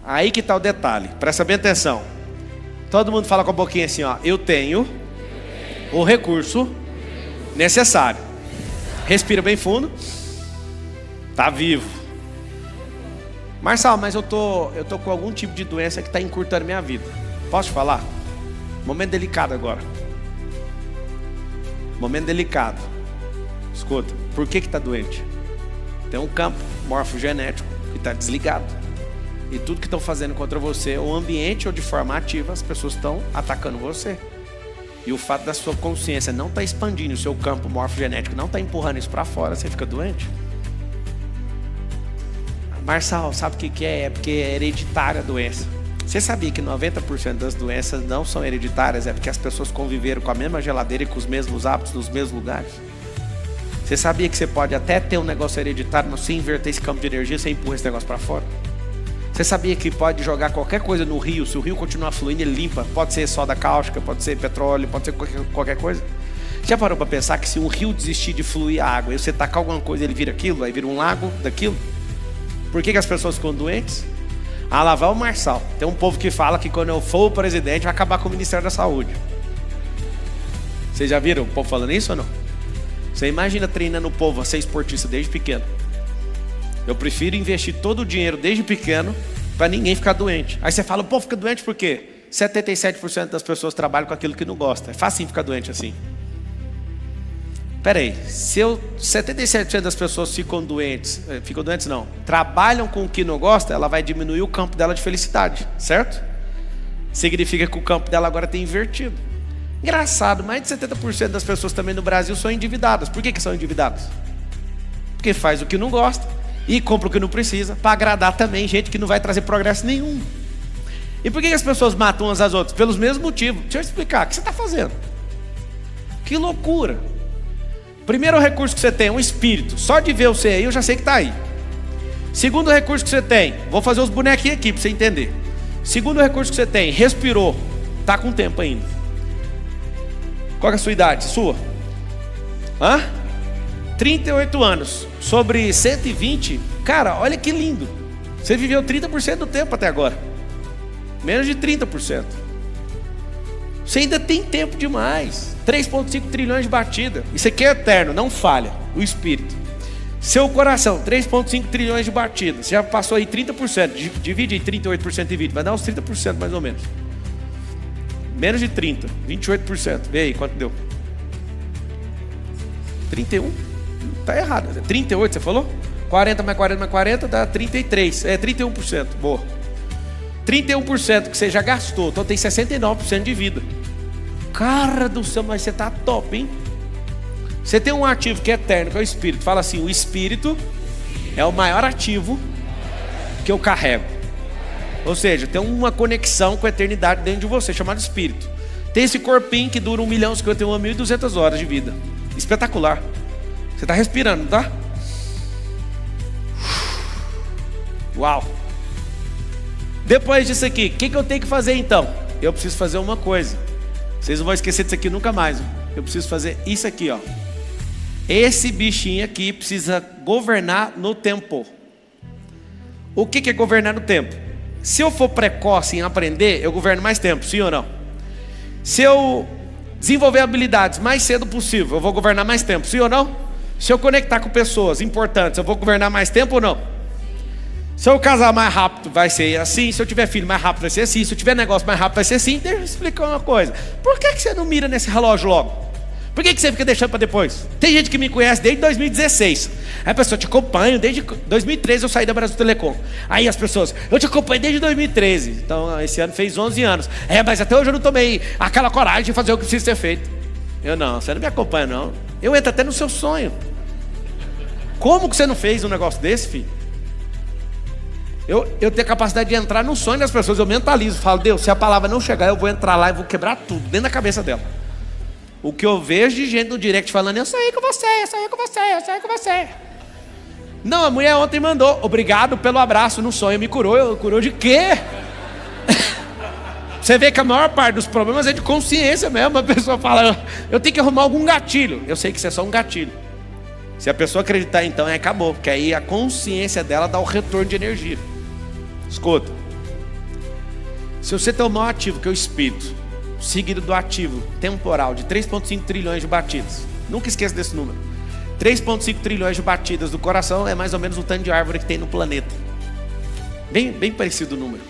Aí que está o detalhe, presta bem atenção. Todo mundo fala com a boquinha assim, ó. Eu tenho o recurso necessário. Respira bem fundo. Tá vivo. Marçal, mas eu tô com algum tipo de doença que está encurtando minha vida. Posso te falar? Momento delicado agora. Momento delicado. Escuta, por que está doente? Tem um campo morfogenético que está desligado. E tudo que estão fazendo contra você, o ambiente ou de forma ativa, as pessoas estão atacando você. E o fato da sua consciência não estar expandindo, o seu campo morfogenético não está empurrando isso para fora, você fica doente. Marçal, sabe o que é? É porque é hereditária a doença. Você sabia que 90% das doenças não são hereditárias? É porque as pessoas conviveram com a mesma geladeira e com os mesmos hábitos nos mesmos lugares? Você sabia que você pode até ter um negócio hereditário, mas se inverter esse campo de energia, você empurra esse negócio para fora? Você sabia que pode jogar qualquer coisa no rio, se o rio continuar fluindo, ele limpa? Pode ser soda cáustica, pode ser petróleo, pode ser qualquer coisa. Já parou para pensar que se um rio desistir de fluir a água e você tacar alguma coisa, ele vira aquilo, aí vira um lago daquilo? Por que as pessoas ficam doentes? Ah, lá vai o Marçal. Tem um povo que fala que quando eu for o presidente vai acabar com o Ministério da Saúde. Vocês já viram o povo falando isso ou não? Você imagina treinando o povo a ser esportista desde pequeno. Eu prefiro investir todo o dinheiro desde pequeno para ninguém ficar doente. Aí você fala, o povo fica doente por quê? 77% das pessoas trabalham com aquilo que não gosta. É fácil ficar doente assim. Peraí, se 77% das pessoas ficam doentes não, trabalham com o que não gosta, ela vai diminuir o campo dela de felicidade, certo? Significa que o campo dela agora tem invertido. Engraçado, mais de 70% das pessoas também no Brasil são endividadas. Por que são endividadas? Porque faz o que não gosta e compra o que não precisa, para agradar também gente que não vai trazer progresso nenhum. E por que as pessoas matam umas às outras? Pelos mesmos motivos. Deixa eu explicar, o que você está fazendo? Que loucura. Primeiro recurso que você tem é um espírito. Só de ver você aí eu já sei que está aí. Segundo recurso que você tem, vou fazer os bonequinhos aqui para você entender. Segundo recurso que você tem, respirou, está com tempo ainda. Qual é a sua idade? Sua? 38 anos. Sobre 120, cara, olha que lindo. Você viveu 30% do tempo até agora. Menos de 30%. Você ainda tem tempo demais. 3,5 trilhões de batida. Isso aqui é eterno, não falha. O espírito. Seu coração, 3,5 trilhões de batida. Você já passou aí 30%. Divide aí 38% e 20%. Vai dar uns 30% mais ou menos. Menos de 30%. 28%. Vê aí quanto deu. 31%. Tá errado. 38%, você falou? 40 mais 40 mais 40 dá 33%. É 31%. Boa. 31% que você já gastou. Então tem 69% de vida. Cara do céu, mas você tá top, hein? Você tem um ativo que é eterno, que é o espírito. Fala assim, o espírito é o maior ativo que eu carrego. Ou seja, tem uma conexão com a eternidade dentro de você, chamado espírito. Tem esse corpinho que dura 1.051.200 horas de vida. Espetacular. Você tá respirando, tá? Uau. Depois disso aqui, o que eu tenho que fazer então? Eu preciso fazer uma coisa. Vocês não vão esquecer disso aqui nunca mais. Eu preciso fazer isso aqui, ó. Esse bichinho aqui precisa governar no tempo. O que é governar no tempo? Se eu for precoce em aprender, eu governo mais tempo, sim ou não? Se eu desenvolver habilidades mais cedo possível, eu vou governar mais tempo, sim ou não? Se eu conectar com pessoas importantes, eu vou governar mais tempo ou não? Se eu casar mais rápido, vai ser assim. Se eu tiver filho mais rápido, vai ser assim. Se eu tiver negócio mais rápido, vai ser assim. Deixa eu explicar uma coisa. Por que você não mira nesse relógio logo? Por que você fica deixando para depois? Tem gente que me conhece desde 2016. Aí a pessoa, te acompanho desde 2013, eu saí da Brasil Telecom. Aí as pessoas, eu te acompanho desde 2013. Então esse ano fez 11 anos. Mas até hoje eu não tomei aquela coragem de fazer o que precisa ser feito. Eu não, você não me acompanha não. Eu entro até no seu sonho. Como que você não fez um negócio desse, filho? Eu tenho a capacidade de entrar no sonho das pessoas. Eu mentalizo, falo, Deus, se a palavra não chegar, eu vou entrar lá e vou quebrar tudo dentro da cabeça dela. O que eu vejo de gente no direct falando, eu sonhei com você, eu sonhei com você, eu sonhei com você. Não, a mulher ontem mandou, obrigado pelo abraço no sonho, me curou. Curou de quê? Você vê que a maior parte dos problemas é de consciência mesmo. A pessoa fala, eu tenho que arrumar algum gatilho. Eu sei que isso é só um gatilho. Se a pessoa acreditar então, acabou. Porque aí a consciência dela dá o retorno de energia. Escuta, Se você tem o maior ativo, que é o espírito, seguido do ativo temporal de 3,5 trilhões de batidas, nunca esqueça desse número. 3,5 trilhões de batidas do coração é mais ou menos o tanto de árvore que tem no planeta. Bem parecido o número.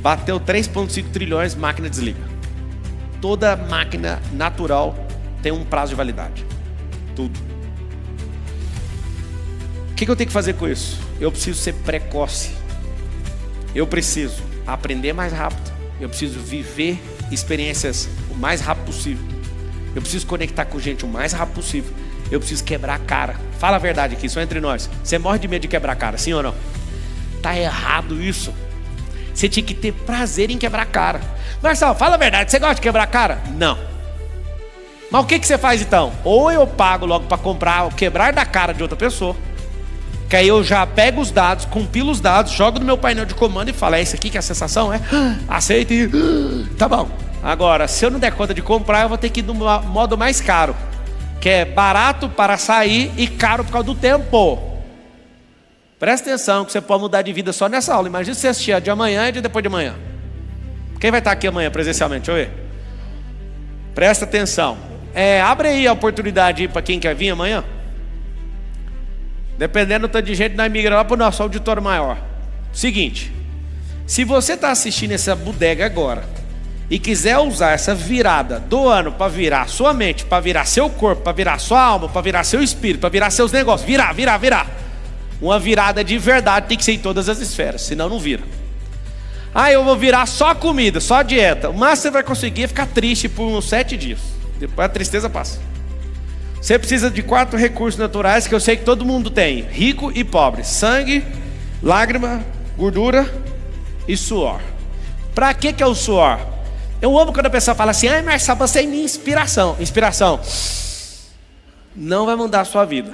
Bateu 3,5 trilhões, máquina desliga. Toda máquina natural tem um prazo de validade. Tudo. O que eu tenho que fazer com isso? Eu preciso ser precoce. Eu preciso aprender mais rápido. Eu preciso viver experiências o mais rápido possível. Eu preciso conectar com gente o mais rápido possível. Eu preciso quebrar a cara. Fala a verdade aqui, só entre nós. Você morre de medo de quebrar a cara, sim ou não? Tá errado isso. Você tinha que ter prazer em quebrar a cara. Marcelo, fala a verdade, você gosta de quebrar a cara? Não. Mas o que você faz então? Ou eu pago logo para comprar o quebrar da cara de outra pessoa, que aí eu já pego os dados, compilo os dados, jogo no meu painel de comando e falo, é isso aqui que é a sensação? É? Aceita e... Tá bom. Agora, se eu não der conta de comprar, eu vou ter que ir no modo mais caro, que é barato para sair e caro por causa do tempo. Presta atenção que você pode mudar de vida só nessa aula. Imagina se você assistir a de amanhã e de depois de amanhã. Quem vai estar aqui amanhã presencialmente? Deixa eu ver. Presta atenção. Abre aí a oportunidade para quem quer vir amanhã. Dependendo do tanto de gente, nós migramos lá para o nosso auditório maior. Seguinte, se você está assistindo essa bodega agora e quiser usar essa virada do ano para virar sua mente, para virar seu corpo, para virar sua alma, para virar seu espírito, para virar seus negócios, virar. Uma virada de verdade tem que ser em todas as esferas, senão não vira. Eu vou virar só comida, só dieta. O máximo que você vai conseguir é ficar triste por uns 7 dias. Depois a tristeza passa. Você precisa de 4 recursos naturais que eu sei que todo mundo tem: rico e pobre. Sangue, lágrima, gordura e suor. Para que é o suor? Eu amo quando a pessoa fala assim: Marcelo, você é minha inspiração. Inspiração não vai mudar a sua vida.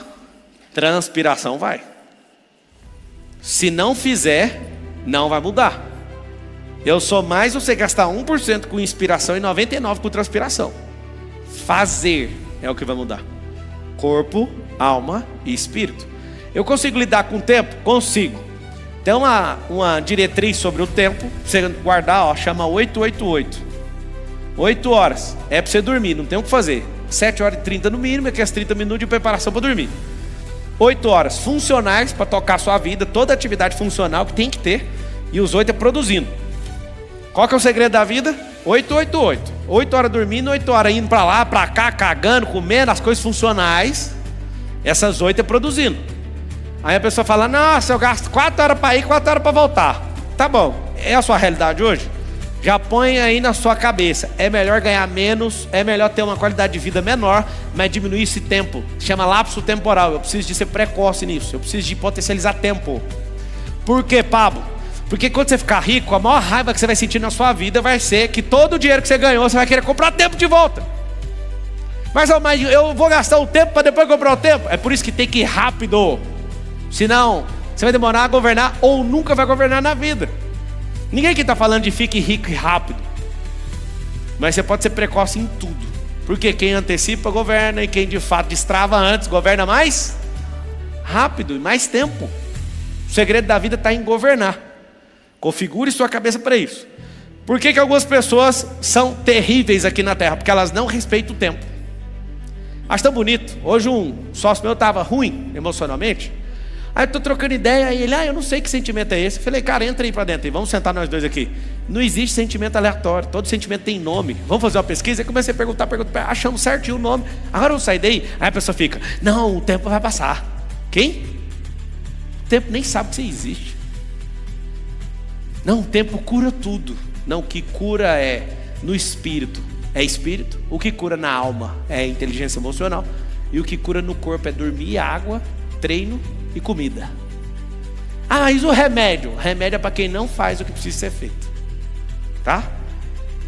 Transpiração vai. Se não fizer, não vai mudar. Eu sou mais você gastar 1% com inspiração e 99% com transpiração. Fazer é o que vai mudar. Corpo, alma e espírito. Eu consigo lidar com o tempo? Consigo. Tem uma diretriz sobre o tempo, você guardar, chama 888. 8 horas é para você dormir, não tem o que fazer. 7h30 no mínimo, que é 30 minutos de preparação para dormir. 8 horas funcionais para tocar a sua vida, toda atividade funcional que tem que ter, e os 8 é produzindo. Qual que é o segredo da vida? 888. 8 horas dormindo, 8 horas indo para lá, para cá, cagando, comendo, as coisas funcionais. Essas 8 é produzindo. Aí a pessoa fala: nossa, eu gasto 4 horas para ir, 4 horas para voltar. Tá bom, é a sua realidade hoje? Já põe aí na sua cabeça: é melhor ganhar menos, é melhor ter uma qualidade de vida menor, mas diminuir esse tempo. Chama lapso temporal. Eu preciso de ser precoce nisso, eu preciso de potencializar tempo. Por quê, Pablo? Porque quando você ficar rico, a maior raiva que você vai sentir na sua vida vai ser que todo o dinheiro que você ganhou, você vai querer comprar tempo de volta. Mas eu vou gastar o tempo para depois comprar o tempo. É por isso que tem que ir rápido. Senão, você vai demorar a governar ou nunca vai governar na vida. Ninguém aqui está falando de fique rico e rápido. Mas você pode ser precoce em tudo. Porque quem antecipa, governa. E quem de fato destrava antes, governa mais rápido e mais tempo. O segredo da vida está em governar. Configure sua cabeça para isso. Por que algumas pessoas são terríveis aqui na Terra? Porque elas não respeitam o tempo. Acho tão bonito. Hoje um sócio meu estava ruim emocionalmente. Aí eu estou trocando ideia e ele: eu não sei que sentimento é esse. Eu falei: cara, entra aí para dentro e vamos sentar nós dois aqui. Não existe sentimento aleatório. Todo sentimento tem nome. Vamos fazer uma pesquisa? Aí comecei a perguntar, achamos certinho o nome. Agora vamos sair daí. Aí a pessoa fica: não, o tempo vai passar. Quem? O tempo nem sabe que você existe. Não, o tempo cura tudo. Não, o que cura é no espírito, é espírito. O que cura na alma é inteligência emocional. E o que cura no corpo é dormir, água, treino e comida. Mas o remédio? O remédio é para quem não faz o que precisa ser feito. Tá?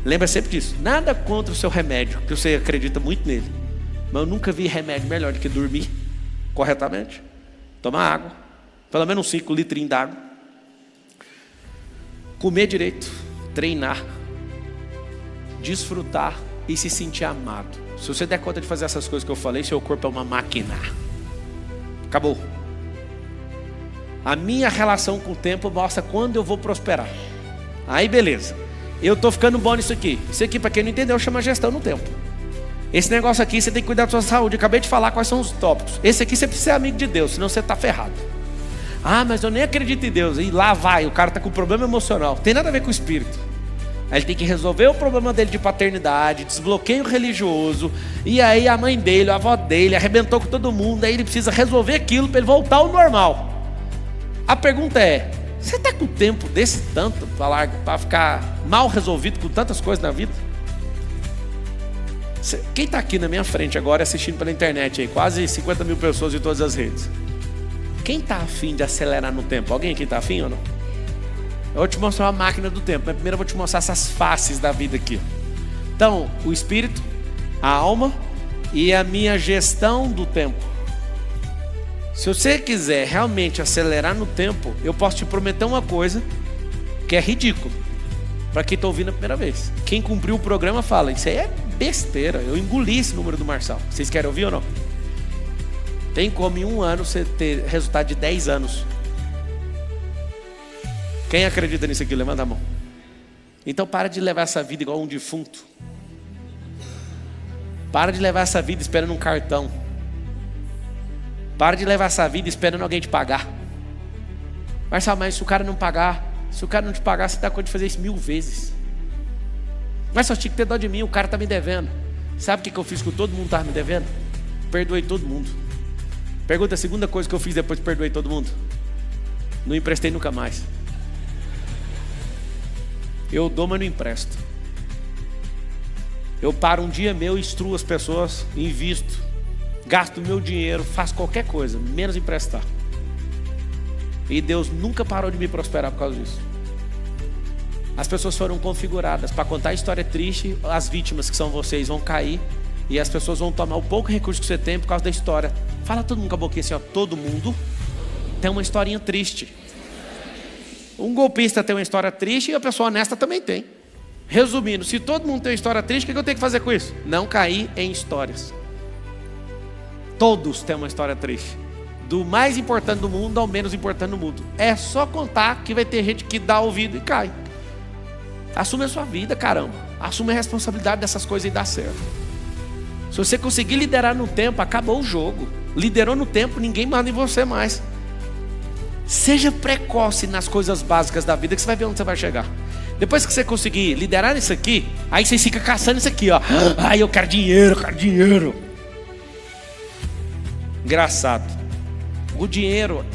Lembra sempre disso. Nada contra o seu remédio, que você acredita muito nele. Mas eu nunca vi remédio melhor do que dormir corretamente, tomar água, pelo menos 5 litrinhos d'água, comer direito, treinar, desfrutar e se sentir amado. Se você der conta de fazer essas coisas que eu falei, seu corpo é uma máquina. Acabou. A minha relação com o tempo mostra quando eu vou prosperar. Aí beleza. eu estou ficando bom nisso aqui. Isso aqui, para quem não entendeu, chama gestão no tempo. Esse negócio aqui, você tem que cuidar da sua saúde. Eu acabei de falar quais são os tópicos. Esse aqui você precisa ser amigo de Deus, senão você está ferrado. Ah, mas eu nem acredito em Deus. E lá vai, o cara está com problema emocional. Tem nada a ver com o espírito. Aí ele tem que resolver o problema dele de paternidade, desbloqueio religioso. E aí a mãe dele, a avó dele, arrebentou com todo mundo. Aí ele precisa resolver aquilo para ele voltar ao normal. A pergunta é, você está com tempo desse tanto para ficar mal resolvido com tantas coisas na vida? Quem está aqui na minha frente agora assistindo pela internet aí, quase 50 mil pessoas em todas as redes, quem está afim de acelerar no tempo? Alguém aqui está afim ou não? Eu vou te mostrar uma máquina do tempo, mas primeiro eu vou te mostrar essas faces da vida aqui. Então, o espírito, a alma e a minha gestão do tempo. Se você quiser realmente acelerar no tempo, eu posso te prometer uma coisa que é ridículo para quem está ouvindo a primeira vez. Quem cumpriu o programa fala, isso aí é besteira, eu engoli esse número do Marçal. Vocês querem ouvir ou não? Tem como em um ano você ter resultado de 10 anos. Quem acredita nisso aqui? Levanta a mão. Então para de levar essa vida igual um defunto. Para de levar essa vida esperando um cartão. Para de levar essa vida esperando alguém te pagar. Marçal, mas se o cara não pagar, se o cara não te pagar, você dá conta de fazer isso 1000 vezes. Mas só tinha que ter dó de mim, o cara tá me devendo. Sabe o que eu fiz com todo mundo que estava me devendo? Perdoei todo mundo. Pergunta a segunda coisa que eu fiz depois que perdoei todo mundo. Não emprestei nunca mais. Eu dou, mas não empresto. Eu paro um dia meu, instruo as pessoas, invisto, gasto meu dinheiro, faço qualquer coisa, menos emprestar. E Deus nunca parou de me prosperar por causa disso. As pessoas foram configuradas para contar a história triste, as vítimas que são vocês vão cair e as pessoas vão tomar o pouco recurso que você tem por causa da história. Fala todo mundo com a boquinha assim, ó, todo mundo tem uma historinha triste. Um golpista tem uma história triste e a pessoa honesta também tem. Resumindo, se todo mundo tem uma história triste, o que eu tenho que fazer com isso? Não cair em histórias. Todos têm uma história triste. Do mais importante do mundo ao menos importante do mundo. É só contar que vai ter gente que dá ouvido e cai. Assume a sua vida, caramba. Assume a responsabilidade dessas coisas e dá certo. Se você conseguir liderar no tempo, acabou o jogo. Liderou no tempo, ninguém manda em você mais. Seja precoce nas coisas básicas da vida que você vai ver onde você vai chegar. Depois que você conseguir liderar nisso aqui, aí você fica caçando isso aqui, ó. Ai, eu quero dinheiro, eu quero dinheiro. Engraçado. O dinheiro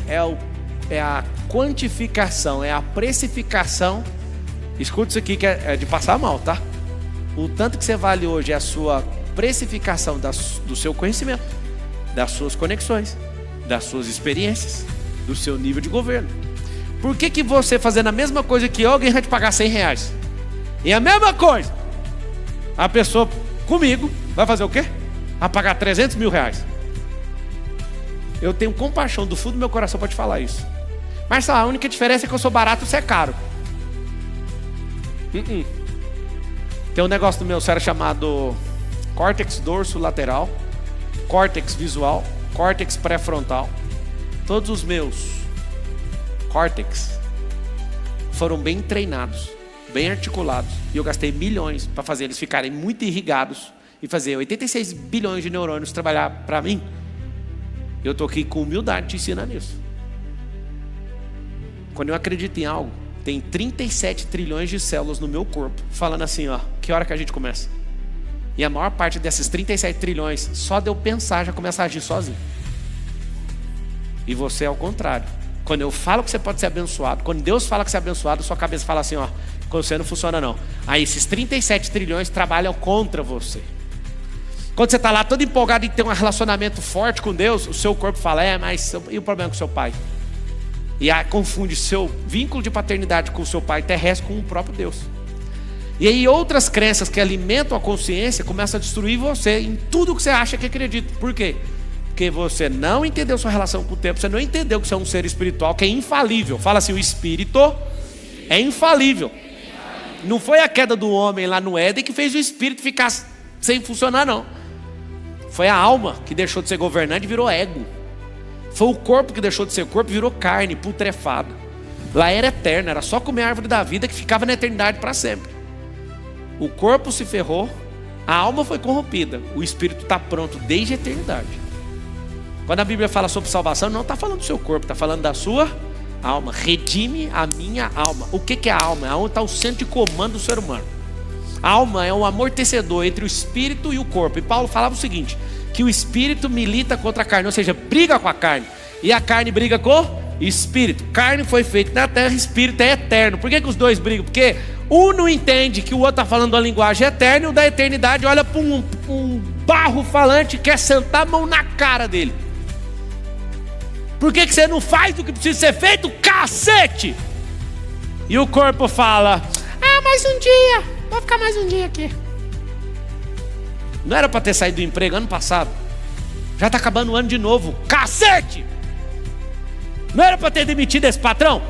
é a quantificação, é a precificação. Escuta isso aqui que é de passar mal, tá? O tanto que você vale hoje é a sua precificação do seu conhecimento, das suas conexões, das suas experiências, do seu nível de governo. Por que você fazendo a mesma coisa que eu, alguém vai te pagar R$100? E a mesma coisa, a pessoa comigo vai fazer o quê? Vai pagar R$300 mil. Eu tenho compaixão do fundo do meu coração para te falar isso. Mas a única diferença é que eu sou barato e você é caro. Tem um negócio no meu cérebro chamado córtex dorso lateral, córtex visual, córtex pré-frontal. Todos os meus córtex foram bem treinados, bem articulados. E eu gastei milhões para fazer eles ficarem muito irrigados e fazer 86 bilhões de neurônios trabalhar para mim. Eu estou aqui com humildade te ensinando isso. Quando eu acredito em algo, tem 37 trilhões de células no meu corpo falando assim, ó, que hora que a gente começa? E a maior parte dessas 37 trilhões, só de eu pensar já começa a agir sozinho. E você é ao contrário. Quando eu falo que você pode ser abençoado, quando Deus fala que você é abençoado, sua cabeça fala assim, ó, com você não funciona não. Aí esses 37 trilhões trabalham contra você. Quando você está lá todo empolgado em ter um relacionamento forte com Deus, o seu corpo fala, mas e o problema com o seu pai? E aí confunde seu vínculo de paternidade com o seu pai terrestre com o próprio Deus. E aí outras crenças que alimentam a consciência começam a destruir você em tudo que você acha que acredita. Por quê? Porque você não entendeu sua relação com o tempo, você não entendeu que você é um ser espiritual que é infalível. Fala assim, o espírito é infalível. Não foi a queda do homem lá no Éden que fez o espírito ficar sem funcionar, não. Foi a alma que deixou de ser governante e virou ego. Foi o corpo que deixou de ser corpo e virou carne, putrefado. Lá era eterno, era só comer a árvore da vida que ficava na eternidade para sempre. O corpo se ferrou, a alma foi corrompida, o espírito está pronto desde a eternidade. Quando a Bíblia fala sobre salvação, não está falando do seu corpo, está falando da sua alma. Redime a minha alma. O que é a alma? A alma está o centro de comando do ser humano. A alma é um amortecedor entre o espírito e o corpo. E Paulo falava o seguinte, que o espírito milita contra a carne, ou seja, briga com a carne. E a carne briga com o espírito. Carne foi feita na terra, espírito é eterno. Por que os dois brigam? Porque um não entende que o outro está falando uma linguagem eterna, e o da eternidade olha para um barro falante e quer sentar a mão na cara dele. Por que você não faz o que precisa ser feito, cacete? E o corpo fala, mais um dia, vou ficar mais um dia aqui. Não era para ter saído do emprego ano passado, já está acabando o ano de novo, cacete! Não era para ter demitido esse patrão?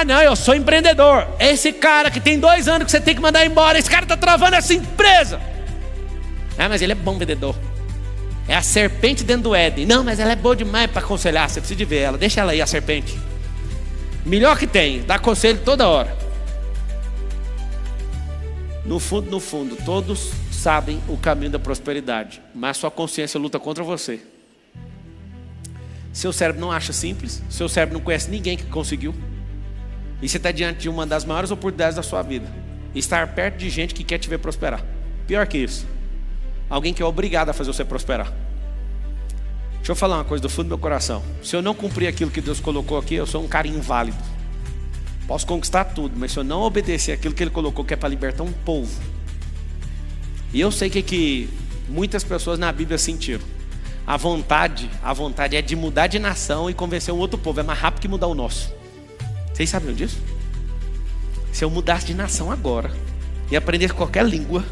Não, eu sou empreendedor. Esse cara que tem 2 anos que você tem que mandar embora, esse cara está travando essa empresa. Mas ele é bom vendedor. É a serpente dentro do Éden. Não, mas ela é boa demais para aconselhar. Você precisa de ver ela. Deixa ela aí, a serpente. Melhor que tem. Dá conselho toda hora. No fundo, todos sabem o caminho da prosperidade. Mas sua consciência luta contra você. Seu cérebro não acha simples. Seu cérebro não conhece ninguém que conseguiu. E você está diante de uma das maiores oportunidades da sua vida. Estar perto de gente que quer te ver prosperar. Pior que isso, alguém que é obrigado a fazer você prosperar. Deixa eu falar uma coisa do fundo do meu coração. Se eu não cumprir aquilo que Deus colocou aqui, eu sou um cara inválido. Posso conquistar tudo, mas se eu não obedecer aquilo que Ele colocou, que é para libertar um povo. E eu sei que muitas pessoas na Bíblia sentiram. A vontade é de mudar de nação e convencer um outro povo. É mais rápido que mudar o nosso. Vocês sabiam disso? Se eu mudasse de nação agora e aprendesse qualquer língua,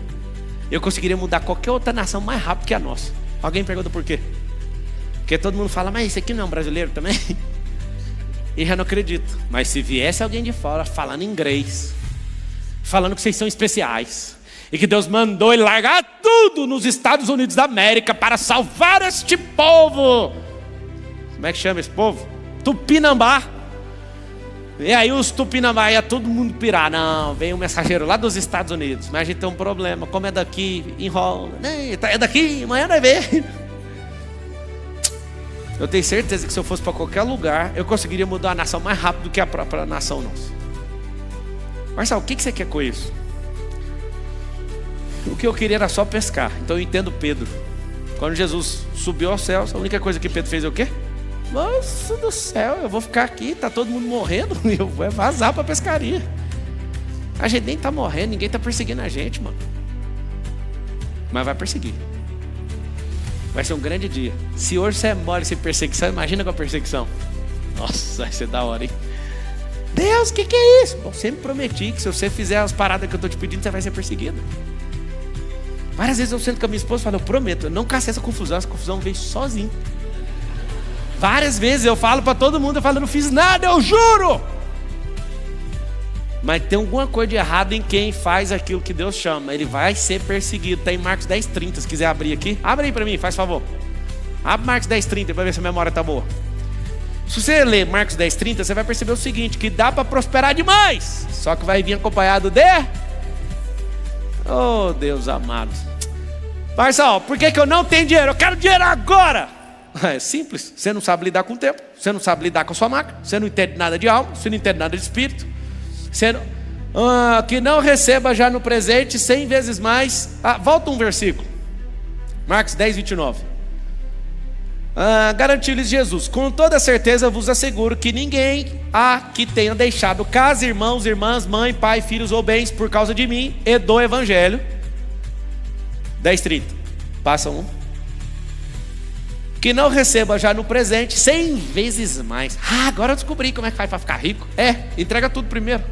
eu conseguiria mudar qualquer outra nação mais rápido que a nossa. Alguém pergunta por quê? Porque todo mundo fala, mas esse aqui não é um brasileiro também? E já não acredito. Mas se viesse alguém de fora falando inglês, falando que vocês são especiais, e que Deus mandou ele largar tudo nos Estados Unidos da América para salvar este povo. Como é que chama esse povo? Tupinambá. E aí os Tupinambá ia todo mundo pirar. Não, vem um mensageiro lá dos Estados Unidos, mas a gente tem um problema. Como é daqui, enrola. É daqui, amanhã vai ver. Eu tenho certeza que se eu fosse para qualquer lugar, eu conseguiria mudar a nação mais rápido do que a própria nação nossa. Marcelo, o que você quer com isso? O que eu queria era só pescar. Então eu entendo Pedro. Quando Jesus subiu aos céus, a única coisa que Pedro fez é o quê? Nossa do céu, eu vou ficar aqui, tá todo mundo morrendo, e eu vou vazar pra pescaria. A gente nem tá morrendo, ninguém tá perseguindo a gente, mano. Mas vai perseguir. Vai ser um grande dia. Se hoje você morre sem perseguição, imagina com a perseguição. Nossa, vai ser da hora, hein? Deus, o que é isso? Bom, sempre prometi que se você fizer as paradas que eu tô te pedindo, você vai ser perseguido. Várias vezes eu sento com a minha esposa e falo, eu prometo, eu não cacei essa confusão veio sozinho. Várias vezes eu falo para todo mundo, eu falo, eu não fiz nada, eu juro. Mas tem alguma coisa de errado em quem faz aquilo que Deus chama. Ele vai ser perseguido. Está em Marcos 10:30, se quiser abrir aqui. Abre aí para mim, faz favor. Abre Marcos 10:30 para ver se a memória está boa. Se você ler Marcos 10:30, você vai perceber o seguinte, que dá para prosperar demais. Só que vai vir acompanhado de... Oh, Deus amado. Marcelo, por que eu não tenho dinheiro? Eu quero dinheiro agora. É simples, você não sabe lidar com o tempo, você não sabe lidar com a sua máquina, você não entende nada de alma, você não entende nada de espírito, você não, que não receba já no presente 100 vezes mais. Volta um versículo, Marcos 10:29. Garantiu-lhes Jesus, com toda certeza vos asseguro que ninguém há que tenha deixado casa, irmãos, irmãs, mãe, pai, filhos ou bens por causa de mim e do evangelho. 10:30, passa um. Que não receba já no presente 100 vezes mais. Agora eu descobri como é que faz para ficar rico. Entrega tudo primeiro.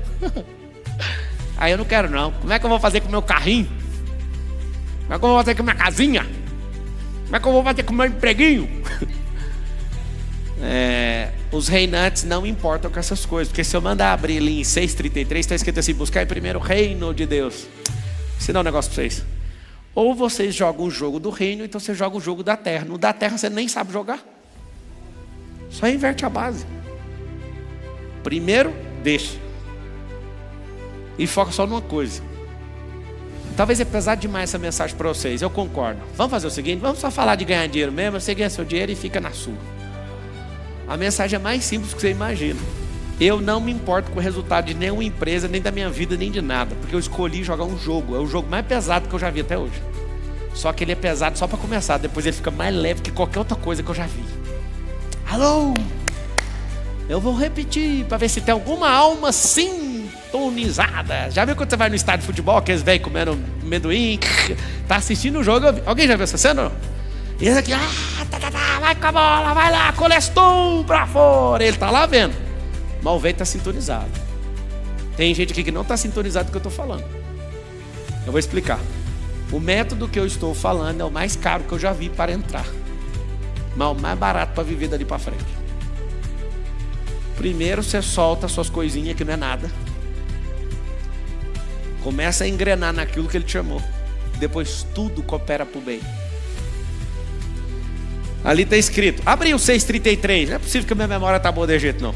Aí eu não quero não. Como é que eu vou fazer com o meu carrinho? Como é que eu vou fazer com a minha casinha? Como é que eu vou fazer com o meu empreguinho? Os reinantes não importam com essas coisas. Porque se eu mandar abrir ali em 6:33, está escrito assim, buscar em primeiro o reino de Deus. Ensinar um negócio para vocês. Ou vocês jogam o jogo do reino, então você joga o jogo da terra. No da terra você nem sabe jogar. Só inverte a base. Primeiro, deixa. E foca só numa coisa. Talvez é pesado demais essa mensagem para vocês, eu concordo. Vamos fazer o seguinte, vamos só falar de ganhar dinheiro mesmo. Você ganha seu dinheiro e fica na sua. A mensagem é mais simples do que você imagina. Eu não me importo com o resultado de nenhuma empresa, nem da minha vida, nem de nada, porque eu escolhi jogar um jogo. É o jogo mais pesado que eu já vi até hoje. Só que ele é pesado só para começar, depois ele fica mais leve que qualquer outra coisa que eu já vi. Alô? Eu vou repetir para ver se tem alguma alma sintonizada. Já viu quando você vai no estádio de futebol, aqueles velhos comendo amendoim, tá assistindo o jogo? Alguém já viu essa cena? E esse aqui, vai com a bola, vai lá, colestou pra fora. Ele tá lá vendo. Mas o velho tá sintonizado. Tem gente aqui que não tá sintonizado com o que eu tô falando. Eu vou explicar. O método que eu estou falando é o mais caro que eu já vi para entrar, mas o mais barato para viver dali para frente. Primeiro você solta suas coisinhas que não é nada. Começa a engrenar naquilo que ele te chamou. Depois tudo coopera para o bem. Ali está escrito. Abre o 6,33. Não é possível que a minha memória está boa de jeito, não.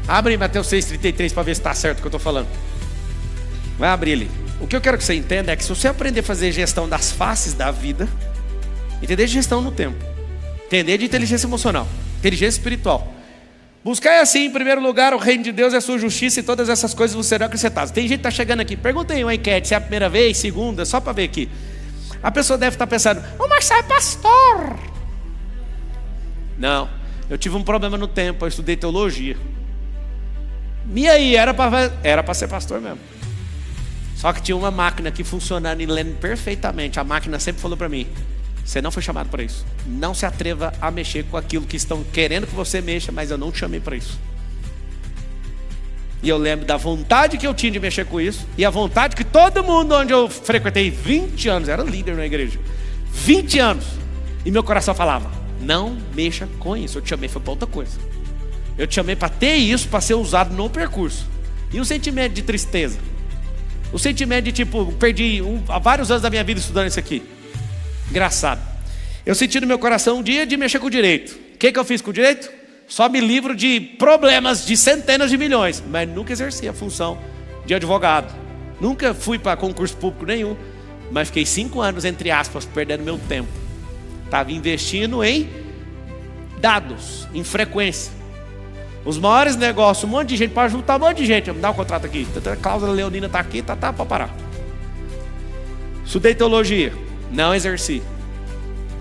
Abre Mateus 6,33 para ver se está certo o que eu estou falando. Vai abrir ali. O que eu quero que você entenda é que se você aprender a fazer gestão das faces da vida, entender de gestão no tempo, entender de inteligência emocional, inteligência espiritual, buscar assim, em primeiro lugar, o reino de Deus e a sua justiça, e todas essas coisas vos serão acrescentadas. Tem gente que está chegando aqui, pergunta aí uma enquete, se é a primeira vez, segunda, só para ver aqui. A pessoa deve estar pensando, o Marcelo é pastor. Não, eu tive um problema no tempo, eu estudei teologia. E aí, era para ser pastor mesmo. Só que tinha uma máquina aqui funcionando e lendo perfeitamente. A máquina sempre falou para mim, você não foi chamado para isso. Não se atreva a mexer com aquilo que estão querendo que você mexa, mas eu não te chamei para isso. E eu lembro da vontade que eu tinha de mexer com isso, e a vontade que todo mundo onde eu frequentei 20 anos, era líder na igreja, 20 anos, e meu coração falava, não mexa com isso. Eu te chamei foi para outra coisa. Eu te chamei para ter isso, para ser usado no percurso. E um sentimento de tristeza, o sentimento de tipo, perdi há vários anos da minha vida estudando isso aqui. Engraçado. Eu senti no meu coração um dia de mexer com o direito. O que eu fiz com o direito? Só me livro de problemas de centenas de milhões. Mas nunca exerci a função de advogado. Nunca fui para concurso público nenhum. Mas fiquei 5 anos, entre aspas, perdendo meu tempo. Estava investindo em dados, em frequência. Os maiores negócios, um monte de gente, para juntar um monte de gente. Me dá um contrato aqui. A cláusula leonina está aqui, tá para parar. Estudei teologia, não exerci.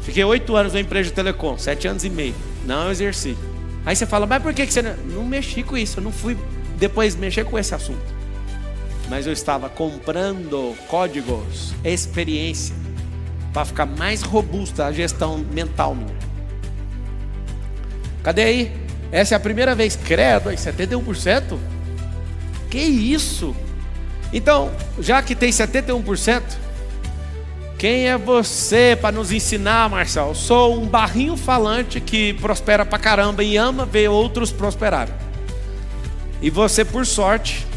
Fiquei 8 anos na empresa de telecom, 7 anos e meio, não exerci. Aí você fala, mas por que você não mexi com isso? Eu não fui depois mexer com esse assunto. Mas eu estava comprando códigos, experiência, para ficar mais robusta a gestão mental minha. Cadê aí? Essa é a primeira vez, credo, 71%? Que isso? Então, já que tem 71%, quem é você para nos ensinar, Marcelo? Eu sou um barrinho falante que prospera pra caramba e ama ver outros prosperarem. E você, por sorte,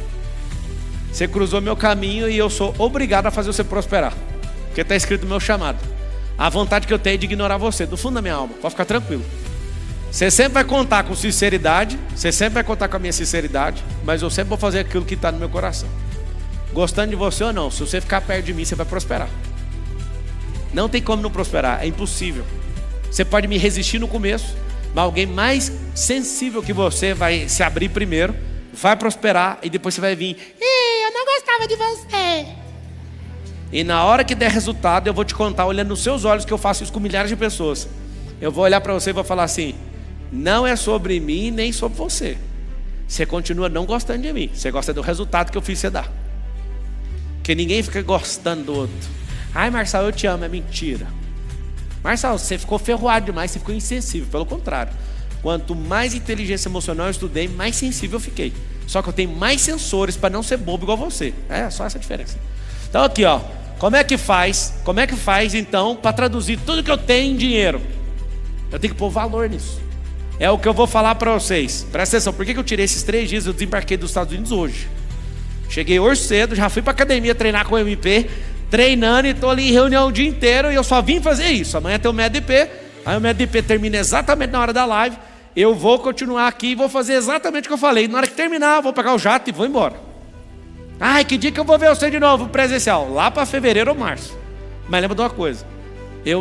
você cruzou meu caminho e eu sou obrigado a fazer você prosperar. Porque está escrito no meu chamado. A vontade que eu tenho é de ignorar você, do fundo da minha alma, pode ficar tranquilo. Você sempre vai contar com sinceridade, você sempre vai contar com a minha sinceridade, mas eu sempre vou fazer aquilo que está no meu coração. Gostando de você ou não, se você ficar perto de mim, você vai prosperar. Não tem como não prosperar, é impossível. Você pode me resistir no começo, mas alguém mais sensível que você vai se abrir primeiro, vai prosperar e depois você vai vir, eu não gostava de você. E na hora que der resultado, eu vou te contar, olhando nos seus olhos, que eu faço isso com milhares de pessoas. Eu vou olhar para você e vou falar assim, não é sobre mim nem sobre você. Você continua não gostando de mim. Você gosta do resultado que eu fiz você dar. Porque ninguém fica gostando do outro. Ai, Marcelo, eu te amo. É mentira. Marcelo, você ficou ferroado demais. Você ficou insensível. Pelo contrário. Quanto mais inteligência emocional eu estudei, mais sensível eu fiquei. Só que eu tenho mais sensores para não ser bobo igual você. É só essa a diferença. Então aqui, ó. Como é que faz então para traduzir tudo que eu tenho em dinheiro? Eu tenho que pôr valor nisso. É o que eu vou falar para vocês. Presta atenção, por que eu tirei esses 3 dias? Eu desembarquei dos Estados Unidos hoje. Cheguei hoje cedo, já fui para academia treinar com o MP, treinando e estou ali em reunião o dia inteiro e eu só vim fazer isso. Amanhã tem o MEDP, aí o MEDP termina exatamente na hora da live. Eu vou continuar aqui e vou fazer exatamente o que eu falei. Na hora que terminar, eu vou pegar o jato e vou embora. Ai, que dia que eu vou ver você de novo presencial? Lá para fevereiro ou março. Mas lembra de uma coisa.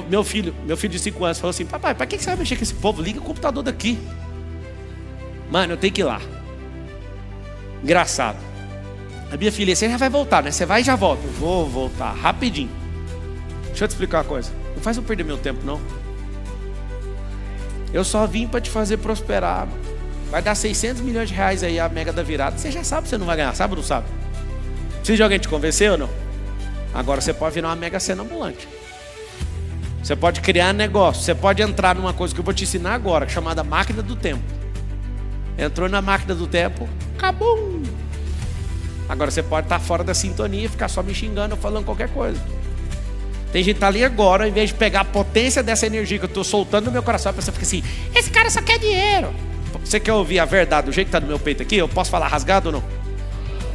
Meu filho de 5 anos falou assim: papai, para que você vai mexer com esse povo? Liga o computador daqui. Mano, eu tenho que ir lá. Engraçado. A minha filha, você já vai voltar, né? Você vai e já volta. Eu vou voltar rapidinho. Deixa eu te explicar uma coisa. Não faz eu perder meu tempo, não. Eu só vim para te fazer prosperar. Vai dar 600 milhões de reais aí a mega da virada. Você já sabe que você não vai ganhar, sabe ou não sabe? Precisa de alguém te convencer ou não? Agora você pode virar uma mega cena ambulante. Você pode criar negócio. Você pode entrar numa coisa que eu vou te ensinar agora, chamada máquina do tempo. Entrou na máquina do tempo, acabou. Agora você pode estar fora da sintonia e ficar só me xingando ou falando qualquer coisa. Tem gente que está ali agora, ao invés de pegar a potência dessa energia que eu estou soltando no meu coração, a pessoa fica assim: esse cara só quer dinheiro. Você quer ouvir a verdade do jeito que está no meu peito aqui? Eu posso falar rasgado ou não?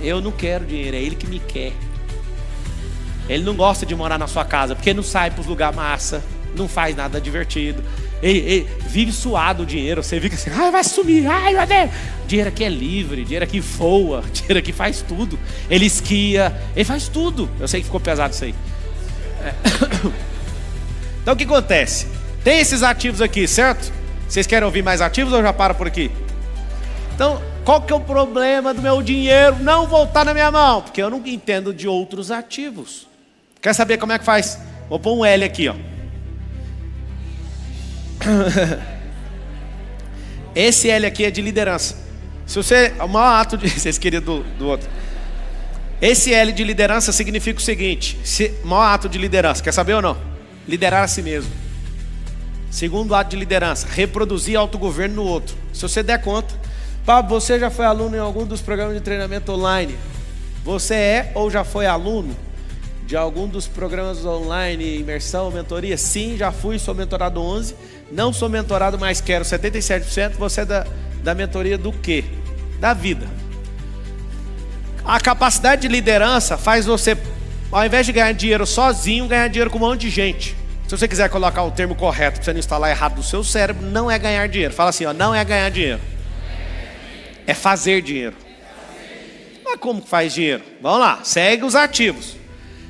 Eu não quero dinheiro, é ele que me quer. Ele não gosta de morar na sua casa, porque não sai para os lugares massa, não faz nada divertido. Ele vive suado o dinheiro. Você fica assim: ai, vai sumir, ai, meu Deus. Dinheiro aqui é livre, dinheiro aqui voa, dinheiro aqui faz tudo. Ele esquia, ele faz tudo. Eu sei que ficou pesado isso aí. Então o que acontece? Tem esses ativos aqui, certo? Vocês querem ouvir mais ativos ou já para por aqui? Então, qual que é o problema do meu dinheiro não voltar na minha mão? Porque eu não entendo de outros ativos. Quer saber como é que faz? Vou pôr um L aqui, ó. Esse L aqui é de liderança. Se você, o maior ato de... Vocês queriam do outro. Esse L de liderança significa o seguinte: maior ato de liderança, quer saber ou não? Liderar a si mesmo. Segundo ato de liderança, reproduzir autogoverno no outro. Se você der conta, Pablo, você já foi aluno em algum dos programas de treinamento online? Você é ou já foi aluno de algum dos programas online, imersão, mentoria? Sim, já fui, sou mentorado 11. Não sou mentorado, mas quero 77%. Você é da mentoria do quê? Da vida. A capacidade de liderança faz você, ao invés de ganhar dinheiro sozinho, ganhar dinheiro com um monte de gente. Se você quiser colocar o termo correto, para você não instalar errado no seu cérebro, não é ganhar dinheiro. Fala assim, ó, não é ganhar dinheiro. É fazer dinheiro. Mas como que faz dinheiro? Vamos lá, segue os ativos.